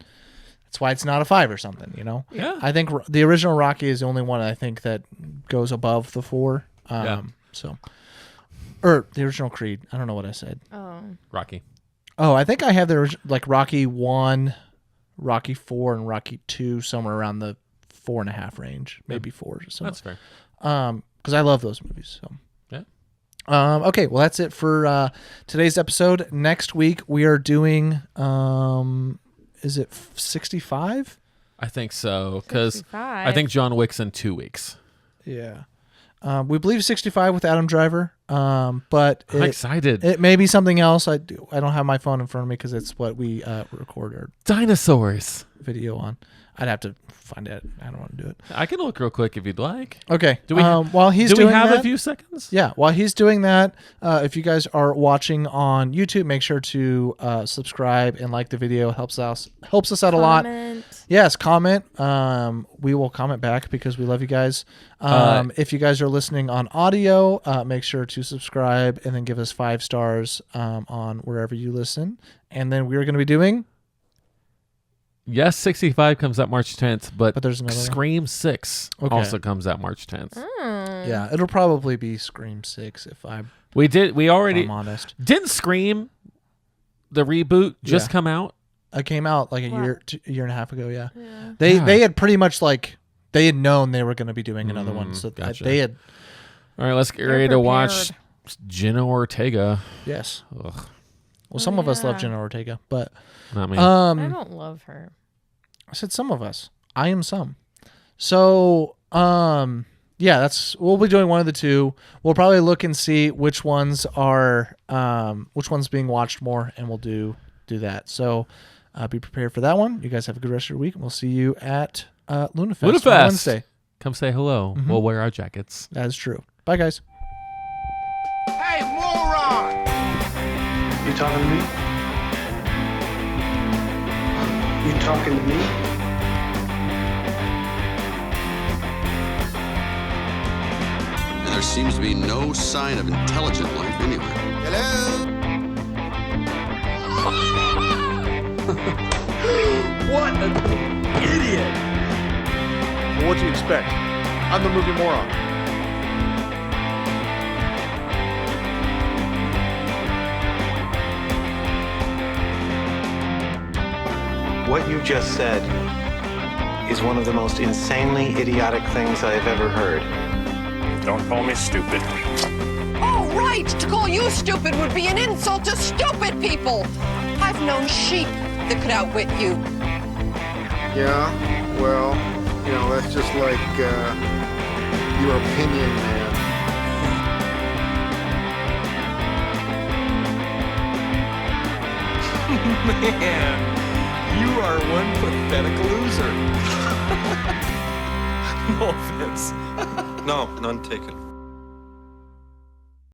S2: that's why it's not a 5 or something, you know?
S3: Yeah.
S2: I think the original Rocky is the only one I think that goes above the 4. So, or the original Creed. I don't know what I said.
S4: Oh.
S3: Rocky.
S2: Oh, I think I have the like Rocky 1, Rocky 4, and Rocky 2 somewhere around the 4.5 range, maybe 4. So
S3: That's fair.
S2: because I love those movies. So
S3: Yeah.
S2: okay, well that's it for today's episode. Next week we are doing is it 65?
S3: I think so, because
S4: 65.
S3: I think John Wick's in 2 weeks.
S2: Yeah. We believe 65 with Adam Driver, but
S3: I'm excited.
S2: it may be something else. I don't have my phone in front of me because it's what we record our
S3: Dinosaurs.
S2: video on. I'd have to find it. I don't want to do it.
S3: I can look real quick if you'd like.
S2: Okay.
S3: Do we-
S2: while he's
S3: Do
S2: doing
S3: we have
S2: that,
S3: a few seconds?
S2: yeah, while he's doing that, if you guys are watching on YouTube, make sure to subscribe and like the video. Helps us out a lot.
S4: Comment.
S2: Yes, comment. We will comment back because we love you guys. If you guys are listening on audio, make sure to subscribe and then give us 5 stars on wherever you listen. And then we're going to be doing.
S3: Yes, 65 comes out March 10th, but
S2: there's another one.
S3: Scream 6
S2: Okay.
S3: also comes out March 10th.
S2: Yeah, it'll probably be Scream 6 if I'm honest.
S3: Didn't Scream, the reboot, just come out?
S2: It came out like a
S4: Wow.
S2: year and a half ago. Yeah,
S4: Yeah.
S2: they had pretty much like they had known they were going to be doing another one, so
S3: gotcha.
S2: they had.
S3: All right, let's get
S4: They're
S3: ready to watch
S4: prepared.
S3: Jenna Ortega.
S2: Yes.
S3: Ugh,
S2: Well, some of us love
S4: yeah.
S2: Jenna Ortega, but
S3: not me.
S4: I don't love her.
S2: I said some of us. I am some. So, yeah, we'll be doing one of the two. We'll probably look and see which ones are which one's being watched more, and we'll do that. So, be prepared for that one. You guys have a good rest of your week, and we'll see you at LunaFest on Wednesday.
S3: Come say hello.
S2: Mhm.
S3: We'll wear our jackets.
S2: That is true. Bye, guys.
S1: Hey, moron!
S5: You talking to me? You talking to me?
S6: And there seems to be no sign of intelligent life anywhere.
S1: Hello?
S5: What an idiot!
S1: Well, what do you expect? I'm the movie moron.
S5: What you just said is one of the most insanely idiotic things I have ever heard.
S7: Don't call me stupid.
S1: Oh, right!
S7: you stupid would be an insult to stupid people. I've known sheep that could outwit you.
S8: Yeah, well, that's just like your opinion, man.
S1: Man, you are one pathetic loser. No offense.
S9: No, none taken.